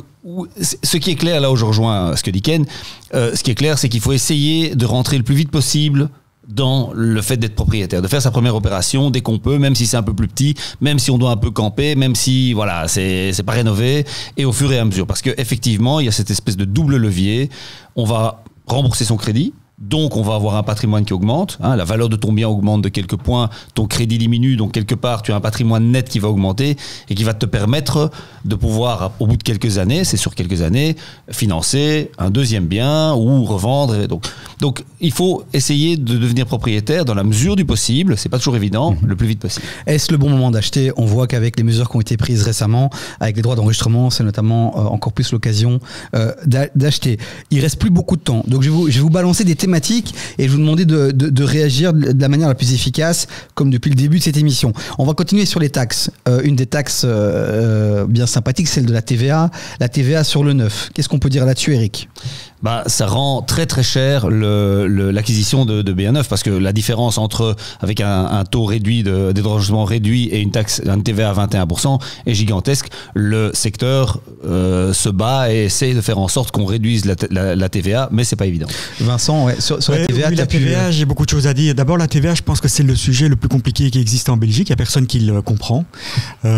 ce qui est clair, là où je rejoins ce que dit Ken, ce qui est clair, c'est qu'il faut essayer de rentrer le plus vite possible dans le fait d'être propriétaire, de faire sa première opération dès qu'on peut, même si c'est un peu plus petit, même si on doit un peu camper, même si voilà, c'est pas rénové, et au fur et à mesure. Parce qu'effectivement, il y a cette espèce de double levier. On va rembourser son crédit, donc on va avoir un patrimoine qui augmente, hein, la valeur de ton bien augmente de quelques points, ton crédit diminue, donc quelque part tu as un patrimoine net qui va augmenter et qui va te permettre de pouvoir, au bout de quelques années, c'est sur quelques années, financer un deuxième bien ou revendre. Donc il faut essayer de devenir propriétaire dans la mesure du possible, c'est pas toujours évident, le plus vite possible. Est-ce le bon moment d'acheter? On voit qu'avec les mesures qui ont été prises récemment, avec les droits d'enregistrement, c'est notamment encore plus l'occasion d'acheter. Il reste plus beaucoup de temps, donc je vais vous balancer des thématiques et je vous demander de réagir de la manière la plus efficace, comme depuis le début de cette émission. On va continuer sur les taxes. Une des taxes bien sympathiques, celle de la TVA sur le neuf. Qu'est-ce qu'on peut dire là-dessus, Eric? Ça rend très très cher l'acquisition de biens neufs, parce que la différence avec un taux réduit de dédommagement réduit et une TVA à 21% est gigantesque. Le secteur se bat et essaie de faire en sorte qu'on réduise la TVA, mais c'est pas évident. Vincent, sur la TVA, oui, la TVA, j'ai beaucoup de choses à dire. D'abord, la TVA, je pense que c'est le sujet le plus compliqué qui existe en Belgique. Il n'y a personne qui le comprend,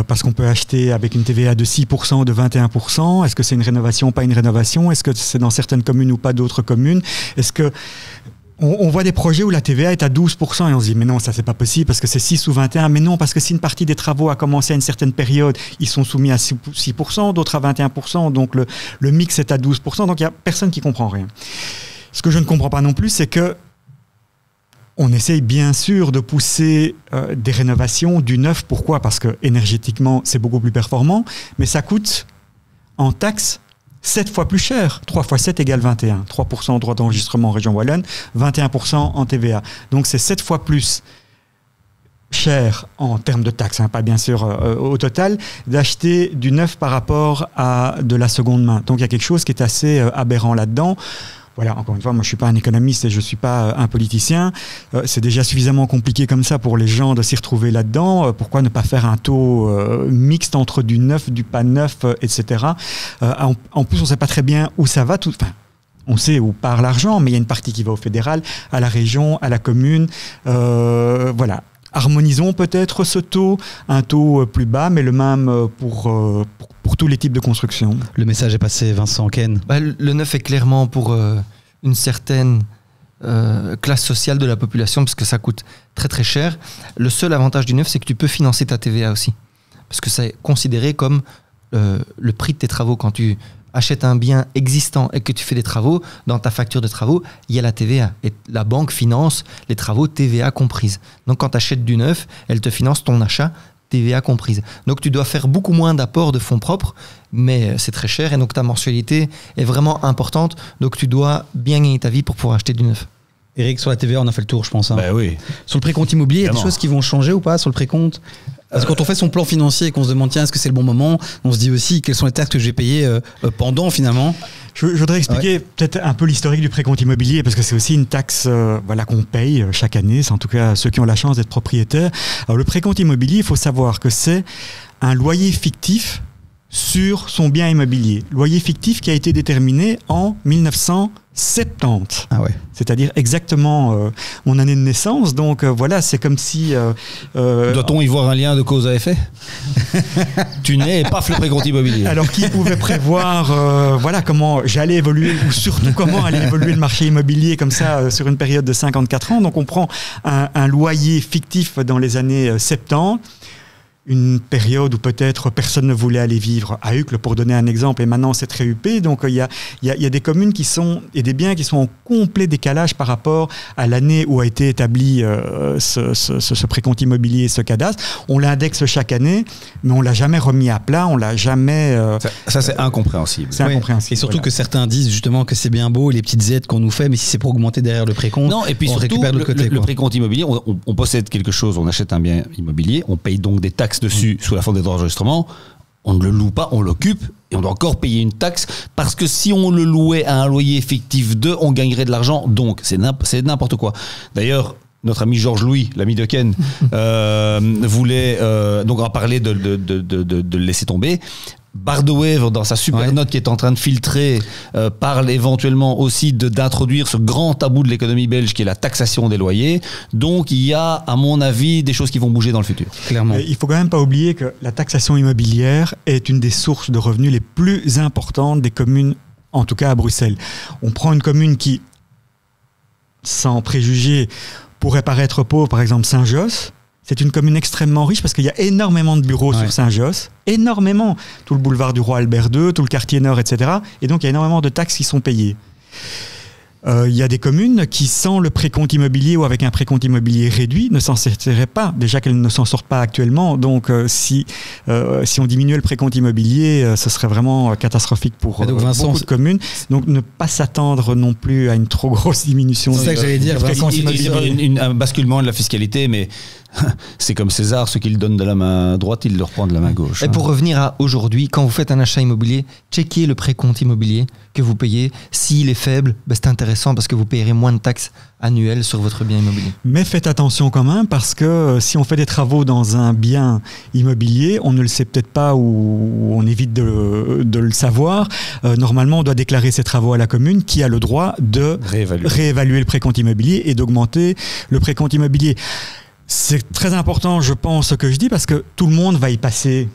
parce qu'on peut acheter avec une TVA de 6%, de 21%. Est-ce que c'est une rénovation, pas une rénovation? Est-ce que c'est dans certaines communes ou pas d'autres communes? Est-ce que on voit des projets où la TVA est à 12% et on se dit mais non, ça c'est pas possible parce que c'est 6 ou 21, mais non, parce que si une partie des travaux a commencé à une certaine période, ils sont soumis à 6%, d'autres à 21%, donc le mix est à 12%, donc il n'y a personne qui comprend rien. Ce que je ne comprends pas non plus, c'est que on essaye bien sûr de pousser des rénovations, du neuf. Pourquoi? Parce que énergétiquement c'est beaucoup plus performant, mais ça coûte en taxes 7 fois plus cher. 3 fois 7 égale 21. 3% en droit d'enregistrement en région Wallonne, 21% en TVA. Donc c'est 7 fois plus cher en termes de taxes, pas bien sûr au total, d'acheter du neuf par rapport à de la seconde main. Donc il y a quelque chose qui est assez aberrant là-dedans. Voilà, encore une fois, moi je ne suis pas un économiste et je ne suis pas un politicien. C'est déjà suffisamment compliqué comme ça pour les gens de s'y retrouver là-dedans. Pourquoi ne pas faire un taux mixte entre du neuf, du pas neuf, etc. En plus, on ne sait pas très bien où ça va. On sait où part l'argent, mais il y a une partie qui va au fédéral, à la région, à la commune. Voilà. Harmonisons peut-être ce taux, un taux plus bas, mais le même pour tous les types de construction. Le message est passé, Vincent Ken. Le neuf est clairement pour une certaine classe sociale de la population, parce que ça coûte très très cher. Le seul avantage du neuf, c'est que tu peux financer ta TVA aussi, parce que c'est considéré comme le prix de tes travaux. Quand tu achètes un bien existant et que tu fais des travaux, dans ta facture de travaux, il y a la TVA. Et la banque finance les travaux TVA comprises. Donc quand tu achètes du neuf, elle te finance ton achat TVA comprise. Donc tu dois faire beaucoup moins d'apports de fonds propres, mais c'est très cher et donc ta mensualité est vraiment importante. Donc tu dois bien gagner ta vie pour pouvoir acheter du neuf. Eric, sur la TVA, on a fait le tour, je pense. Oui. Sur le précompte immobilier, il y a des choses qui vont changer ou pas sur le précompte? Parce que quand on fait son plan financier et qu'on se demande, tiens, est-ce que c'est le bon moment, on se dit aussi quelles sont les taxes que j'ai payées pendant finalement. Je voudrais expliquer peut-être un peu l'historique du précompte immobilier, parce que c'est aussi une taxe qu'on paye chaque année, c'est en tout cas ceux qui ont la chance d'être propriétaires. Alors le précompte immobilier, il faut savoir que c'est un loyer fictif sur son bien immobilier. Loyer fictif qui a été déterminé en 1970. Ah ouais. C'est-à-dire exactement mon année de naissance. Donc voilà, c'est comme si... Doit-on y voir un lien de cause à effet? Tu nais et paf, le précompte immobilier. Alors qui pouvait prévoir comment j'allais évoluer, ou surtout comment allait évoluer le marché immobilier comme ça sur une période de 54 ans. Donc on prend un loyer fictif dans les années 70, une période où peut-être personne ne voulait aller vivre à Uccle, pour donner un exemple, et maintenant c'est très huppé. Donc il y a des communes et des biens qui sont en complet décalage par rapport à l'année où a été établi ce précompte immobilier, ce cadastre. On l'indexe chaque année, mais on l'a jamais remis à plat, on l'a jamais... Ça c'est incompréhensible. C'est incompréhensible. Et surtout que certains disent justement que c'est bien beau les petites aides qu'on nous fait, mais si c'est pour augmenter derrière le précompte, non, et puis on surtout, récupère de l'autre côté. Le précompte immobilier, on possède quelque chose, on achète un bien immobilier, on paye donc des taxes dessus sous la forme des droits d'enregistrement, on ne le loue pas, on l'occupe et on doit encore payer une taxe, parce que si on le louait à un loyer fictif on gagnerait de l'argent, donc c'est n'importe quoi. D'ailleurs, notre ami Georges Louis, l'ami de Ken, voulait donc en parler de le laisser tomber. Bardowave, dans sa super note qui est en train de filtrer, parle éventuellement aussi d'introduire ce grand tabou de l'économie belge qui est la taxation des loyers. Donc il y a, à mon avis, des choses qui vont bouger dans le futur. Clairement. Il faut quand même pas oublier que la taxation immobilière est une des sources de revenus les plus importantes des communes, en tout cas à Bruxelles. On prend une commune qui, sans préjuger, pourrait paraître pauvre, par exemple Saint-Josse. C'est une commune extrêmement riche parce qu'il y a énormément de bureaux sur Saint-Josse, énormément. Tout le boulevard du Roi Albert II, tout le quartier nord, etc. Et donc il y a énormément de taxes qui sont payées. Il y a des communes qui, sans le précompte immobilier ou avec un précompte immobilier réduit, ne s'en sortiraient pas. Déjà qu'elles ne s'en sortent pas actuellement. Donc, si on diminuait le précompte immobilier, ce serait vraiment catastrophique pour beaucoup de communes. Donc, ne pas s'attendre non plus à une trop grosse diminution. C'est ça que j'allais dire. Un basculement de la fiscalité, mais c'est comme César, ce qu'il donne de la main droite, il le reprend de la main gauche. Et pour revenir à aujourd'hui, quand vous faites un achat immobilier, checkez le précompte immobilier que vous payez. S'il est faible, c'est intéressant parce que vous payerez moins de taxes annuelles sur votre bien immobilier. Mais faites attention quand même parce que si on fait des travaux dans un bien immobilier, on ne le sait peut-être pas ou on évite de le savoir. Normalement, on doit déclarer ces travaux à la commune qui a le droit de réévaluer le précompte immobilier et d'augmenter le précompte immobilier. C'est très important, je pense, ce que je dis, parce que tout le monde va y passer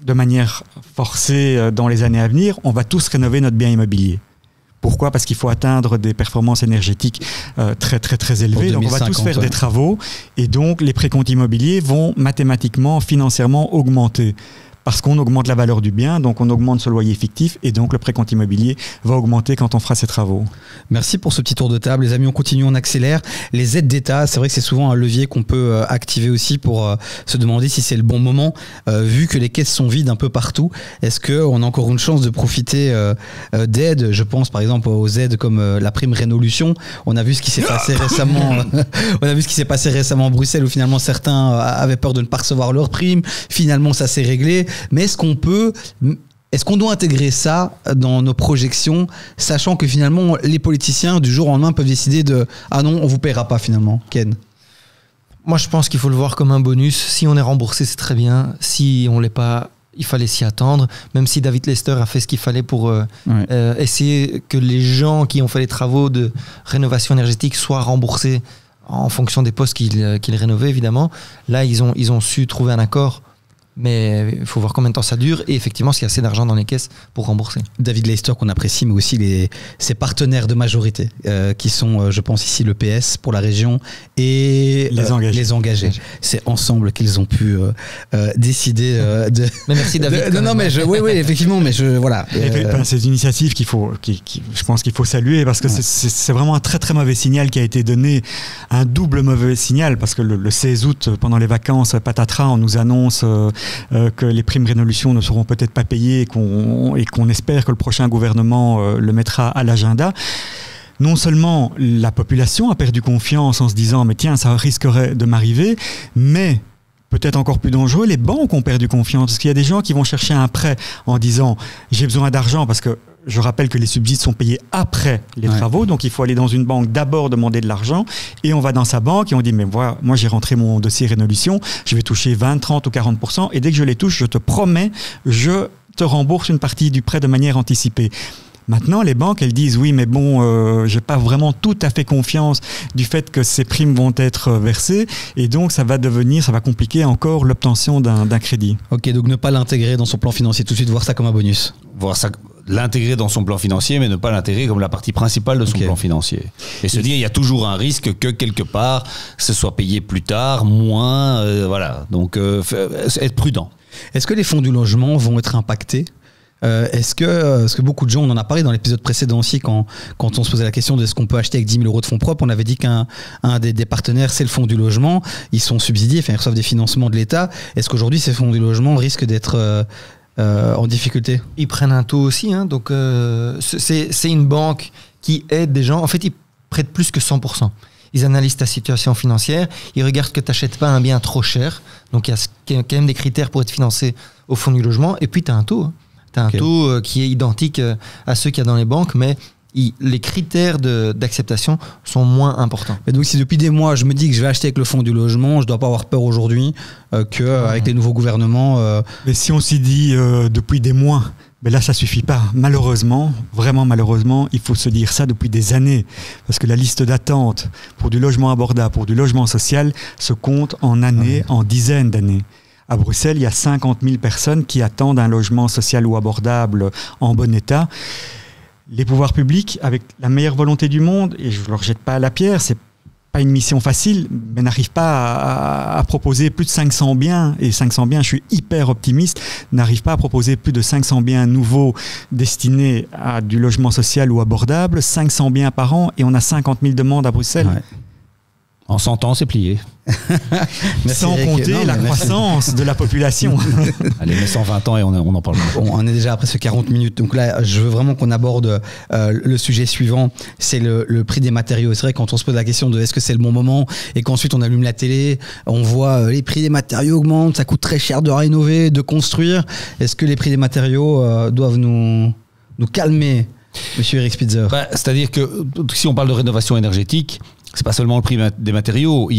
de manière forcée dans les années à venir. On va tous rénover notre bien immobilier. Pourquoi ? Parce qu'il faut atteindre des performances énergétiques très, très, très élevées. Donc, on va tous faire des travaux. Et donc, les précomptes immobiliers vont mathématiquement, financièrement augmenter. Parce qu'on augmente la valeur du bien, donc on augmente ce loyer fictif et donc le précompte immobilier va augmenter quand on fera ces travaux. Merci pour ce petit tour de table. Les amis, on continue, on accélère. Les aides d'État, c'est vrai que c'est souvent un levier qu'on peut activer aussi pour se demander si c'est le bon moment. Vu que les caisses sont vides un peu partout, est-ce qu'on a encore une chance de profiter d'aides ? Je pense par exemple aux aides comme la prime Rénolution. On a vu ce qui s'est passé récemment. On a vu ce qui s'est passé récemment à Bruxelles où finalement certains avaient peur de ne pas recevoir leur prime. Finalement, ça s'est réglé. Mais est-ce qu'on doit intégrer ça dans nos projections, sachant que finalement les politiciens du jour au lendemain peuvent décider de « Ah non, on vous paiera pas finalement ». Ken ? Moi je pense qu'il faut le voir comme un bonus. Si on est remboursé, c'est très bien. Si on ne l'est pas, il fallait s'y attendre. Même si David Lester a fait ce qu'il fallait pour essayer que les gens qui ont fait les travaux de rénovation énergétique soient remboursés en fonction des postes qu'ils rénovaient évidemment. Là ils ont su trouver un accord. Mais il faut voir combien de temps ça dure et effectivement s'il y a assez d'argent dans les caisses pour rembourser. David Lester qu'on apprécie, mais aussi ses partenaires de majorité qui sont, je pense ici, le PS pour la région et les engagés. C'est ensemble qu'ils ont pu décider de... Mais merci David. Non, mais oui, effectivement, mais voilà. C'est une initiative je pense qu'il faut saluer parce que c'est vraiment un très très mauvais signal qui a été donné, un double mauvais signal parce que le 16 août, pendant les vacances, patatras, on nous annonce que les primes Rénolution ne seront peut-être pas payées et qu'on espère que le prochain gouvernement le mettra à l'agenda. Non seulement la population a perdu confiance en se disant « mais tiens, ça risquerait de m'arriver », mais peut-être encore plus dangereux, les banques ont perdu confiance parce qu'il y a des gens qui vont chercher un prêt en disant « j'ai besoin d'argent parce que je rappelle que les subsides sont payés après les travaux, donc il faut aller dans une banque d'abord demander de l'argent et on va dans sa banque et on dit mais voilà, moi j'ai rentré mon dossier Rénolution, je vais toucher 20, 30 ou 40% et dès que je les touche, je te promets, je te rembourse une partie du prêt de manière anticipée. Maintenant, les banques, elles disent oui, mais bon, j'ai pas vraiment tout à fait confiance du fait que ces primes vont être versées et donc ça va compliquer encore l'obtention d'un crédit. Ok, donc ne pas l'intégrer dans son plan financier tout de suite, voir ça comme un bonus. L'intégrer dans son plan financier, mais ne pas l'intégrer comme la partie principale de son plan financier. Et se dire, il y a toujours un risque que quelque part, ce soit payé plus tard, moins, voilà. Donc, être prudent. Est-ce que les fonds du logement vont être impactés ? Est-ce que beaucoup de gens, on en a parlé dans l'épisode précédent aussi, quand on se posait la question de ce qu'on peut acheter avec 10 000 € de fonds propres, on avait dit qu'un des partenaires, c'est le fonds du logement. Ils sont subsidiés, enfin, ils reçoivent des financements de l'État. Est-ce qu'aujourd'hui, ces fonds du logement risquent d'être en difficulté ? Ils prennent un taux aussi, hein, donc c'est une banque qui aide des gens. En fait, ils prêtent plus que 100%. Ils analysent ta situation financière, ils regardent que tu n'achètes pas un bien trop cher, donc il y a quand même des critères pour être financé au fonds du logement, et puis tu as un taux. Tu as un taux qui est identique à ceux qu'il y a dans les banques, mais les critères d'acceptation sont moins importants. Et donc si depuis des mois je me dis que je vais acheter avec le fonds du logement, je ne dois pas avoir peur aujourd'hui qu'avec les nouveaux gouvernements... Mais si on s'y dit depuis des mois, mais là ça suffit pas. Malheureusement, vraiment malheureusement, il faut se dire ça depuis des années. Parce que la liste d'attente pour du logement abordable, pour du logement social, se compte en années, en dizaines d'années. À Bruxelles, il y a 50 000 personnes qui attendent un logement social ou abordable en bon état. Les pouvoirs publics, avec la meilleure volonté du monde, et je ne leur jette pas la pierre, c'est pas une mission facile, mais n'arrivent pas à proposer plus de 500 biens, et 500 biens, je suis hyper optimiste, n'arrivent pas à proposer plus de 500 biens nouveaux destinés à du logement social ou abordable, 500 biens par an, et on a 50 000 demandes à Bruxelles. Ouais. En 100 ans, c'est plié. Sans compter la croissance de la population. Allez, mais 120 ans et on en parle. Bon, on est déjà à presque 40 minutes. Donc là, je veux vraiment qu'on aborde le sujet suivant. C'est le prix des matériaux. C'est vrai, quand on se pose la question de est-ce que c'est le bon moment et qu'ensuite on allume la télé, on voit les prix des matériaux augmentent, ça coûte très cher de rénover, de construire. Est-ce que les prix des matériaux doivent nous calmer, monsieur Eric Spitzer? C'est-à-dire que si on parle de rénovation énergétique, c'est pas seulement le prix des matériaux.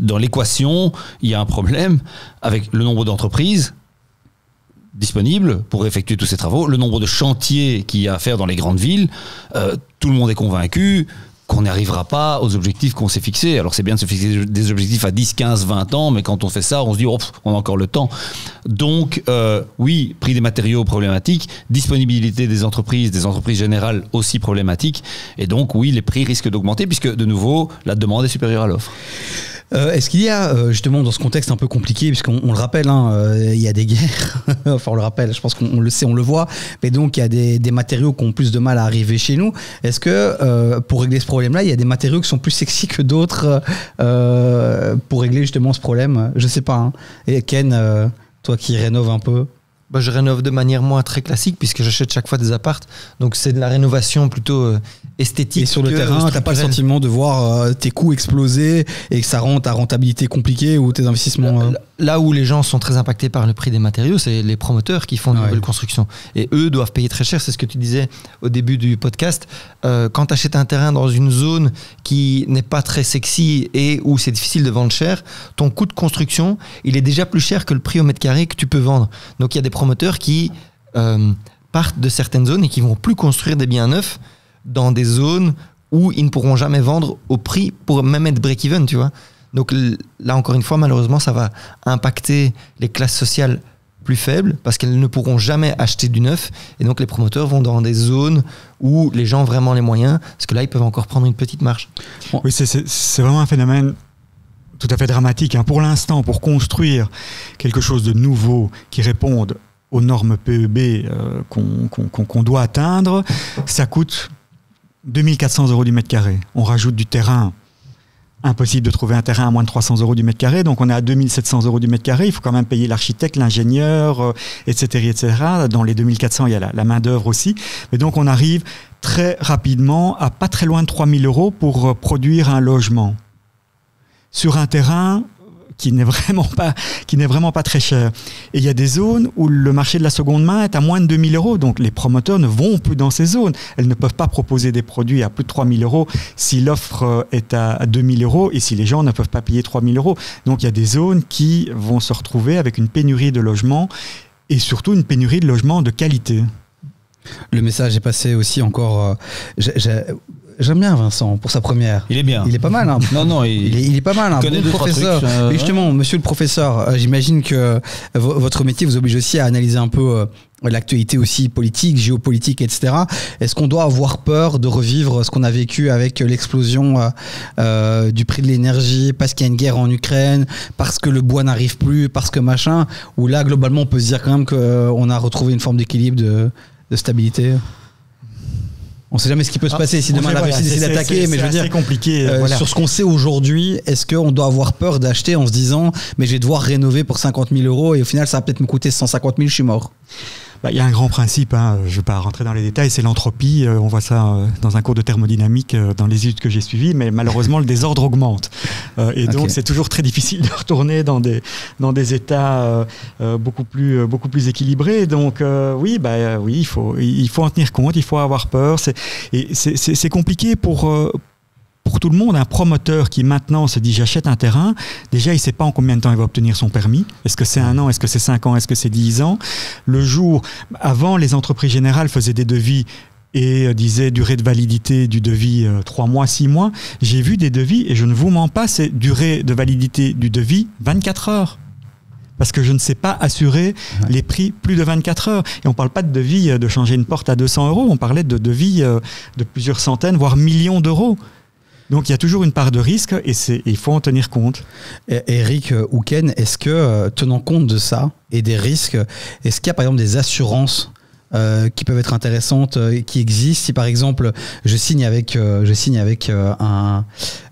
Dans l'équation, il y a un problème avec le nombre d'entreprises disponibles pour effectuer tous ces travaux, le nombre de chantiers qu'il y a à faire dans les grandes villes. Tout le monde est convaincu qu'on n'arrivera pas aux objectifs qu'on s'est fixés. Alors c'est bien de se fixer des objectifs à 10, 15, 20 ans, mais quand on fait ça, on se dit on a encore le temps. Donc oui, prix des matériaux problématique, disponibilité des entreprises générales aussi problématique, et donc oui, les prix risquent d'augmenter puisque de nouveau, la demande est supérieure à l'offre. Est-ce qu'il y a justement dans ce contexte un peu compliqué, puisqu'on le rappelle, il y a des guerres, enfin on le rappelle, je pense qu'on le sait, on le voit, mais donc il y a des matériaux qui ont plus de mal à arriver chez nous. Est-ce que pour régler ce problème-là, il y a des matériaux qui sont plus sexy que d'autres pour régler justement ce problème? Je sais pas. Hein. Et Ken, toi qui rénoves un peu. Je rénove de manière moins très classique puisque j'achète chaque fois des apparts. Donc c'est de la rénovation plutôt esthétique. Et sur le terrain, t'as pas le sentiment de voir tes coûts exploser et que ça rend ta rentabilité compliquée ou tes investissements Là où les gens sont très impactés par le prix des matériaux, c'est les promoteurs qui font de nouvelles constructions. Et eux doivent payer très cher. C'est ce que tu disais au début du podcast. Quand tu achètes un terrain dans une zone qui n'est pas très sexy et où c'est difficile de vendre cher, ton coût de construction, il est déjà plus cher que le prix au mètre carré que tu peux vendre. Donc il y a des promoteurs qui partent de certaines zones et qui vont plus construire des biens neufs dans des zones où ils ne pourront jamais vendre au prix pour même être break-even, tu vois. Donc là, encore une fois, malheureusement, ça va impacter les classes sociales plus faibles parce qu'elles ne pourront jamais acheter du neuf. Et donc, les promoteurs vont dans des zones où les gens ont vraiment les moyens, parce que là, ils peuvent encore prendre une petite marge. Oui, c'est vraiment un phénomène tout à fait dramatique. Hein. Pour l'instant, pour construire quelque chose de nouveau qui réponde aux normes PEB qu'on doit atteindre, ça coûte 2400 € du mètre carré. On rajoute du terrain. Impossible de trouver un terrain à moins de 300 € du mètre carré, donc on est à 2700 € du mètre carré. Il faut quand même payer l'architecte, l'ingénieur, etc., etc. Dans les 2400, il y a la main-d'œuvre aussi. Mais donc on arrive très rapidement à pas très loin de 3000 € pour produire un logement sur un terrain qui n'est vraiment pas très cher. Et il y a des zones où le marché de la seconde main est à moins de 2000 €. Donc les promoteurs ne vont plus dans ces zones. Elles ne peuvent pas proposer des produits à plus de 3000 € si l'offre est à 2000 € et si les gens ne peuvent pas payer 3000 €. Donc il y a des zones qui vont se retrouver avec une pénurie de logements et surtout une pénurie de logements de qualité. Le message est passé aussi encore... J'aime bien Vincent pour sa première. Il est bien. Il est pas mal. Hein. Non, il est pas mal. Un bon professeur. Mais justement, monsieur le professeur, j'imagine que votre métier vous oblige aussi à analyser un peu l'actualité aussi politique, géopolitique, etc. Est-ce qu'on doit avoir peur de revivre ce qu'on a vécu avec l'explosion du prix de l'énergie, parce qu'il y a une guerre en Ukraine, parce que le bois n'arrive plus, parce que machin, où là, globalement, on peut se dire quand même qu'on a retrouvé une forme d'équilibre, de stabilité? On ne sait jamais ce qui peut se passer si demain la Russie décide d'attaquer, mais je veux dire, compliqué, sur ce qu'on sait aujourd'hui, est-ce qu'on doit avoir peur d'acheter en se disant mais je vais devoir rénover pour 50 000 € et au final ça va peut-être me coûter 150 000, je suis mort? Il y a un grand principe, je ne vais pas rentrer dans les détails, c'est l'entropie. On voit ça dans un cours de thermodynamique dans les études que j'ai suivies, mais malheureusement le désordre augmente. Et donc, c'est toujours très difficile de retourner dans des états beaucoup plus équilibrés. Donc, oui, il faut en tenir compte, il faut avoir peur. C'est compliqué pour tout le monde. Un promoteur qui maintenant se dit j'achète un terrain, déjà il ne sait pas en combien de temps il va obtenir son permis. Est-ce que c'est 1 an, est-ce que c'est 5 ans, est-ce que c'est 10 ans? Avant, les entreprises générales faisaient des devis et disaient durée de validité du devis 3 mois, 6 mois. J'ai vu des devis, et je ne vous mens pas, c'est durée de validité du devis 24 heures. Parce que je ne sais pas assurer les prix plus de 24 heures. Et on ne parle pas de devis de changer une porte à 200 €, on parlait de devis de plusieurs centaines, voire millions d'euros. Donc il y a toujours une part de risque et il faut en tenir compte. Eric ou Ken, est-ce que tenant compte de ça et des risques, est-ce qu'il y a par exemple des assurances qui peuvent être intéressantes, qui existent? Si par exemple je signe avec un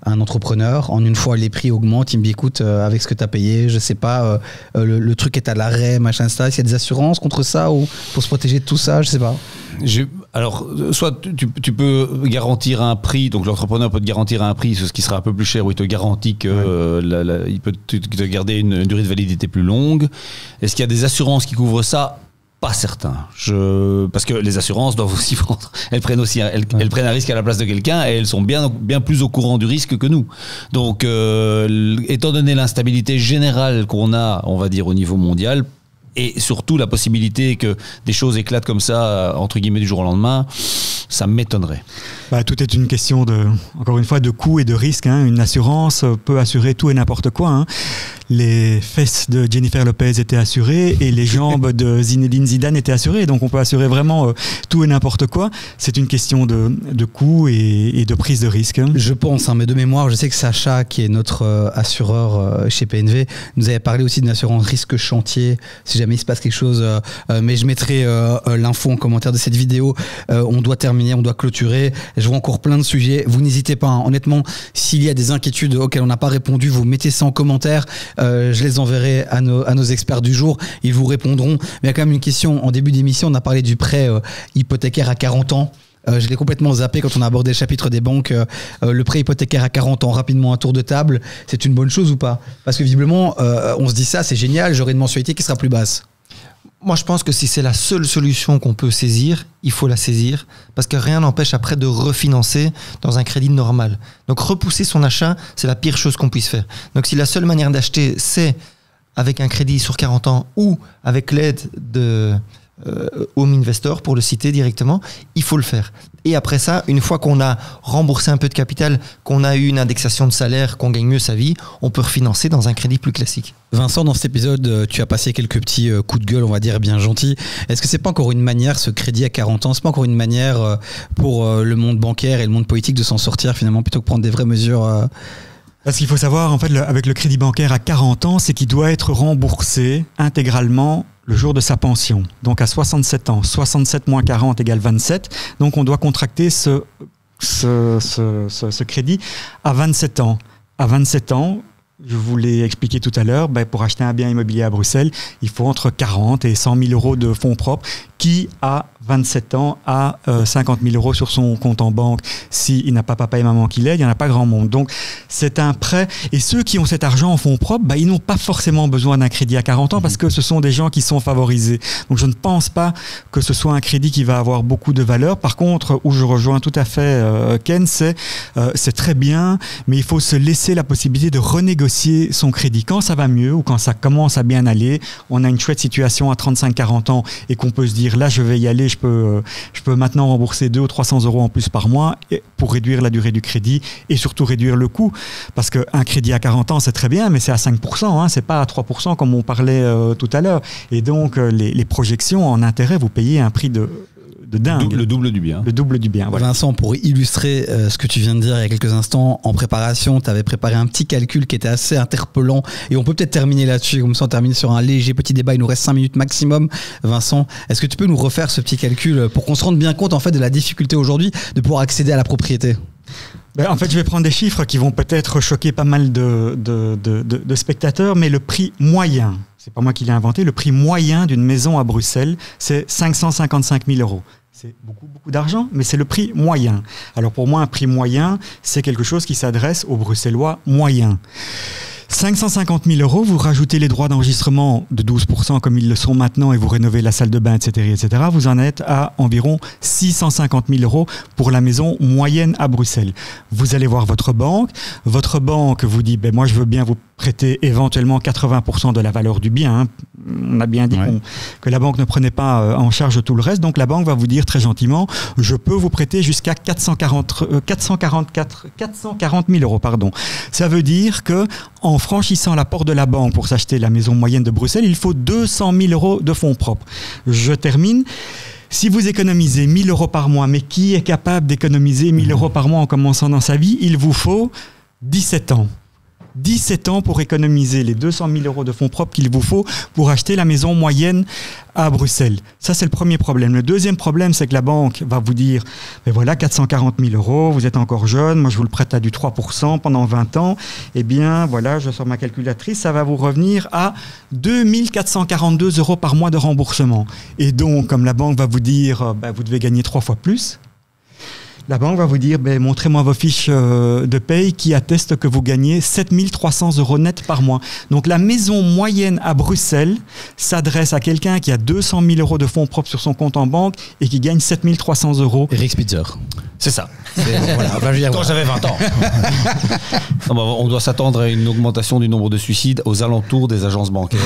entrepreneur, en une fois les prix augmentent, il me dit écoute, avec ce que tu as payé, je sais pas, le truc est à l'arrêt, machin, ça. Est-ce qu'il y a des assurances contre ça ou pour se protéger de tout ça? Je sais pas. Alors, soit tu peux garantir un prix, donc l'entrepreneur peut te garantir un prix, ce qui sera un peu plus cher, où il te garantit que il peut te garder une durée de validité plus longue. Est-ce qu'il y a des assurances qui couvrent ça? Pas certain. Parce que les assurances doivent aussi prendre, elles prennent un risque à la place de quelqu'un et elles sont bien plus au courant du risque que nous. Donc, étant donné l'instabilité générale qu'on a, on va dire, au niveau mondial, et surtout la possibilité que des choses éclatent comme ça, entre guillemets, du jour au lendemain, ça m'étonnerait. Tout est une question encore une fois, de coût et de risque. Une assurance peut assurer tout et n'importe quoi. Les fesses de Jennifer Lopez étaient assurées et les jambes de Zinedine Zidane étaient assurées. Donc on peut assurer vraiment tout et n'importe quoi. C'est une question de coût et de prise de risque. Je pense, mais de mémoire, je sais que Sacha, qui est notre assureur chez PNV, nous avait parlé aussi d'une assurance risque chantier, si jamais il se passe quelque chose. Mais je mettrai l'info en commentaire de cette vidéo. On doit terminer, on doit clôturer. Je vois encore plein de sujets. Vous n'hésitez pas. Honnêtement, s'il y a des inquiétudes auxquelles on n'a pas répondu, vous mettez ça en commentaire. Je les enverrai à nos experts du jour. Ils vous répondront. Mais il y a quand même une question. En début d'émission, on a parlé du prêt hypothécaire à 40 ans. Je l'ai complètement zappé quand on a abordé le chapitre des banques. Le prêt hypothécaire à 40 ans, rapidement un tour de table, c'est une bonne chose ou pas? Parce que visiblement, on se dit ça, c'est génial, j'aurai une mensualité qui sera plus basse. Moi, je pense que si c'est la seule solution qu'on peut saisir, il faut la saisir, parce que rien n'empêche après de refinancer dans un crédit normal. Donc repousser son achat, c'est la pire chose qu'on puisse faire. Donc si la seule manière d'acheter, c'est avec un crédit sur 40 ans ou avec l'aide de Home Investor, pour le citer directement, il faut le faire. Et après ça, une fois qu'on a remboursé un peu de capital, qu'on a eu une indexation de salaire, qu'on gagne mieux sa vie, on peut refinancer dans un crédit plus classique. Vincent, dans cet épisode, tu as passé quelques petits coups de gueule, on va dire, bien gentils. Est-ce que c'est pas encore une manière, ce crédit à 40 ans, c'est pas encore une manière pour le monde bancaire et le monde politique de s'en sortir finalement, plutôt que prendre des vraies mesures Parce qu'il faut savoir, en fait, avec le crédit bancaire à 40 ans, c'est qu'il doit être remboursé intégralement le jour de sa pension. Donc à 67 ans. 67 moins 40 égale 27. Donc on doit contracter ce crédit à 27 ans. À 27 ans, je vous l'ai expliqué tout à l'heure, pour acheter un bien immobilier à Bruxelles, il faut entre 40 et 100 000 euros de fonds propres. Qui, à 27 ans, a 50 000 euros sur son compte en banque? S'il n'a pas papa et maman qui l'aident, il n'y en a pas grand monde. Donc, c'est un prêt. Et ceux qui ont cet argent en fonds propres, ils n'ont pas forcément besoin d'un crédit à 40 ans parce que ce sont des gens qui sont favorisés. Donc, je ne pense pas que ce soit un crédit qui va avoir beaucoup de valeur. Par contre, où je rejoins tout à fait Ken, c'est très bien, mais il faut se laisser la possibilité de renégocier son crédit. Quand ça va mieux ou quand ça commence à bien aller, on a une chouette situation à 35-40 ans et qu'on peut se dire là je vais y aller, je peux maintenant rembourser 200 ou 300 euros en plus par mois pour réduire la durée du crédit et surtout réduire le coût, parce qu'un crédit à 40 ans c'est très bien, mais c'est à 5%, c'est pas à 3% comme on parlait tout à l'heure, et donc les projections en intérêt, vous payez un prix de dingue. Le double du bien. Le double du bien, voilà. Vincent, pour illustrer ce que tu viens de dire il y a quelques instants, en préparation, tu avais préparé un petit calcul qui était assez interpellant et on peut peut-être terminer là-dessus, comme ça on termine sur un léger petit débat, il nous reste 5 minutes maximum. Vincent, est-ce que tu peux nous refaire ce petit calcul pour qu'on se rende bien compte en fait de la difficulté aujourd'hui de pouvoir accéder à la propriété? En fait, je vais prendre des chiffres qui vont peut-être choquer pas mal de spectateurs, mais le prix moyen, c'est pas moi qui l'ai inventé, le prix moyen d'une maison à Bruxelles, c'est 555 000 euros. c'est beaucoup d'argent, mais c'est le prix moyen. Alors pour moi, un prix moyen, c'est quelque chose qui s'adresse aux Bruxellois moyens. 550 000 €, vous rajoutez les droits d'enregistrement de 12% comme ils le sont maintenant et vous rénovez la salle de bain, etc., vous en êtes à environ 650 000 € pour la maison moyenne à Bruxelles. Vous allez voir votre banque vous dit, moi je veux bien vous prêter éventuellement 80% de la valeur du bien. Hein. On a bien dit que la banque ne prenait pas en charge tout le reste, donc la banque va vous dire très gentiment, je peux vous prêter jusqu'à 440 000 €. Ça veut dire que en franchissant la porte de la banque pour s'acheter la maison moyenne de Bruxelles, il faut 200 000 € de fonds propres. Je termine. Si vous économisez 1 000 € par mois, mais qui est capable d'économiser 1 000 € par mois en commençant dans sa vie, il vous faut 17 ans. 17 ans pour économiser les 200 000 € de fonds propres qu'il vous faut pour acheter la maison moyenne à Bruxelles. Ça, c'est le premier problème. Le deuxième problème, c'est que la banque va vous dire, 440 000 €, vous êtes encore jeune, moi je vous le prête à du 3% pendant 20 ans. Eh bien, voilà, je sors ma calculatrice, ça va vous revenir à 2 442 € par mois de remboursement. Et donc, comme la banque va vous dire, vous devez gagner 3 fois plus, la banque va vous dire, montrez-moi vos fiches de paye qui attestent que vous gagnez 7 300 € net par mois. Donc la maison moyenne à Bruxelles s'adresse à quelqu'un qui a 200 000 € de fonds propres sur son compte en banque et qui gagne 7 300 €. Eric Spitzer. C'est ça. Quand j'avais 20 ans. On doit s'attendre à une augmentation du nombre de suicides aux alentours des agences bancaires.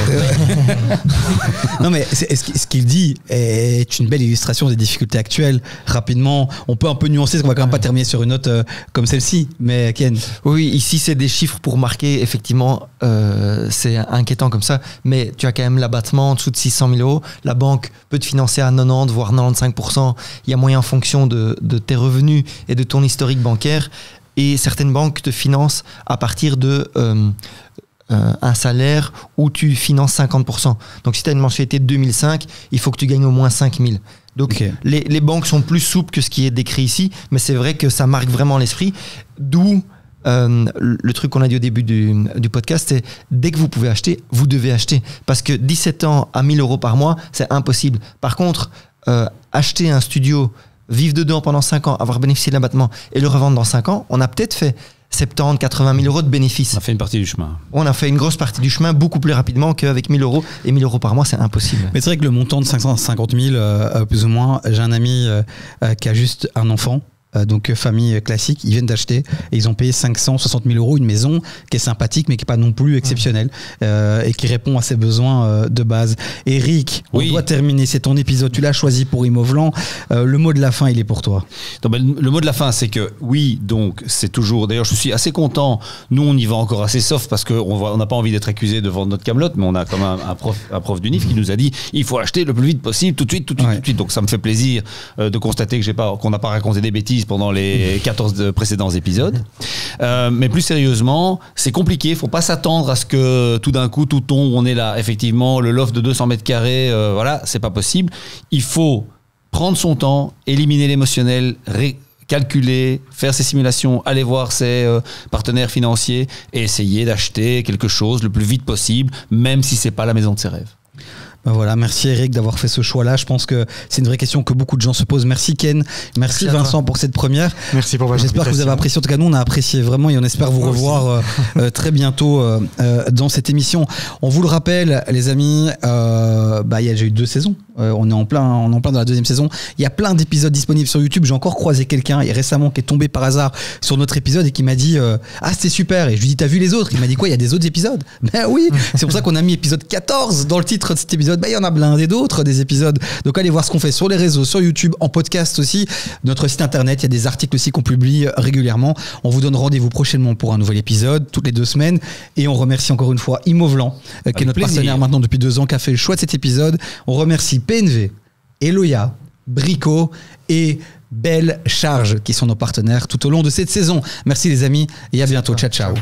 Non, mais ce qu'il dit est une belle illustration des difficultés actuelles. Rapidement, on peut un peu nuancer, parce qu'on va quand même pas terminer sur une note comme celle-ci. Mais Ken. Oui, ici, c'est des chiffres pour marquer, effectivement, c'est inquiétant comme ça. Mais tu as quand même l'abattement en dessous de 600 000 €. La banque peut te financer à 90, voire 95%. Il y a moyen en fonction de tes revenus et de ton historique bancaire, et certaines banques te financent à partir de un salaire où tu finances 50%. Donc si tu as une mensualité de 2005, il faut que tu gagnes au moins 5 000. Donc les banques sont plus souples que ce qui est décrit ici, mais c'est vrai que ça marque vraiment l'esprit, d'où le truc qu'on a dit au début du podcast, c'est dès que vous pouvez acheter, vous devez acheter, parce que 17 ans à 1 000 € par mois, c'est impossible. Par contre, acheter un studio, vivre dedans pendant 5 ans, avoir bénéficié de l'abattement et le revendre dans 5 ans, on a peut-être fait 70, 80 000 € de bénéfices. On a fait une partie du chemin. On a fait une grosse partie du chemin, beaucoup plus rapidement qu'avec 1 000 €. Et 1 000 € par mois, c'est impossible. Mais c'est vrai que le montant de 550 000, plus ou moins, j'ai un ami qui a juste un enfant. Donc famille classique, ils viennent d'acheter et ils ont payé 560 000 € une maison qui est sympathique mais qui n'est pas non plus exceptionnelle et qui répond à ses besoins de base. Eric, on doit terminer, c'est ton épisode, tu l'as choisi pour Imovlan, le mot de la fin il est pour toi. Donc, le mot de la fin c'est que donc c'est toujours, d'ailleurs je suis assez content, nous on y va encore assez soft parce qu'on n'a pas envie d'être accusé de vendre notre camelote, mais on a quand même un prof d'UNIF qui nous a dit il faut acheter le plus vite possible, tout de suite, donc ça me fait plaisir de constater qu'on n'a pas raconté des bêtises pendant les 14 précédents épisodes. Mais plus sérieusement, c'est compliqué. Il ne faut pas s'attendre à ce que tout d'un coup, tout tombe. On est là, effectivement, le loft de 200 mètres carrés, voilà, c'est pas possible. Il faut prendre son temps, éliminer l'émotionnel, calculer, faire ses simulations, aller voir ses partenaires financiers et essayer d'acheter quelque chose le plus vite possible, même si ce n'est pas la maison de ses rêves. Voilà, merci Eric d'avoir fait ce choix-là. Je pense que c'est une vraie question que beaucoup de gens se posent. Merci Ken, merci Vincent pour cette première. Merci pour votre J'espère que vous avez apprécié. En tout cas, nous on a apprécié vraiment et on espère vous revoir très bientôt dans cette émission. On vous le rappelle, les amis, il y a déjà eu 2 saisons. On est en plein dans la 2e saison. Il y a plein d'épisodes disponibles sur YouTube. J'ai encore croisé quelqu'un récemment qui est tombé par hasard sur notre épisode et qui m'a dit c'était super. Et je lui dis t'as vu les autres? Il m'a dit quoi? Il y a des autres épisodes? Ben oui, c'est pour ça qu'on a mis épisode 14 dans le titre de cet épisode. Il y en a blindé d'autres des épisodes. Donc allez voir ce qu'on fait sur les réseaux, sur YouTube, en podcast aussi. Notre site internet, il y a des articles aussi qu'on publie régulièrement. On vous donne rendez-vous prochainement pour un nouvel épisode, toutes les 2 semaines. Et on remercie encore une fois Imovlan, qui est notre partenaire maintenant depuis 2 ans, qui a fait le choix de cet épisode. On remercie PNV, Eloya, Brico et Belle Charge, qui sont nos partenaires tout au long de cette saison. Merci les amis et à bientôt. Ciao, ciao.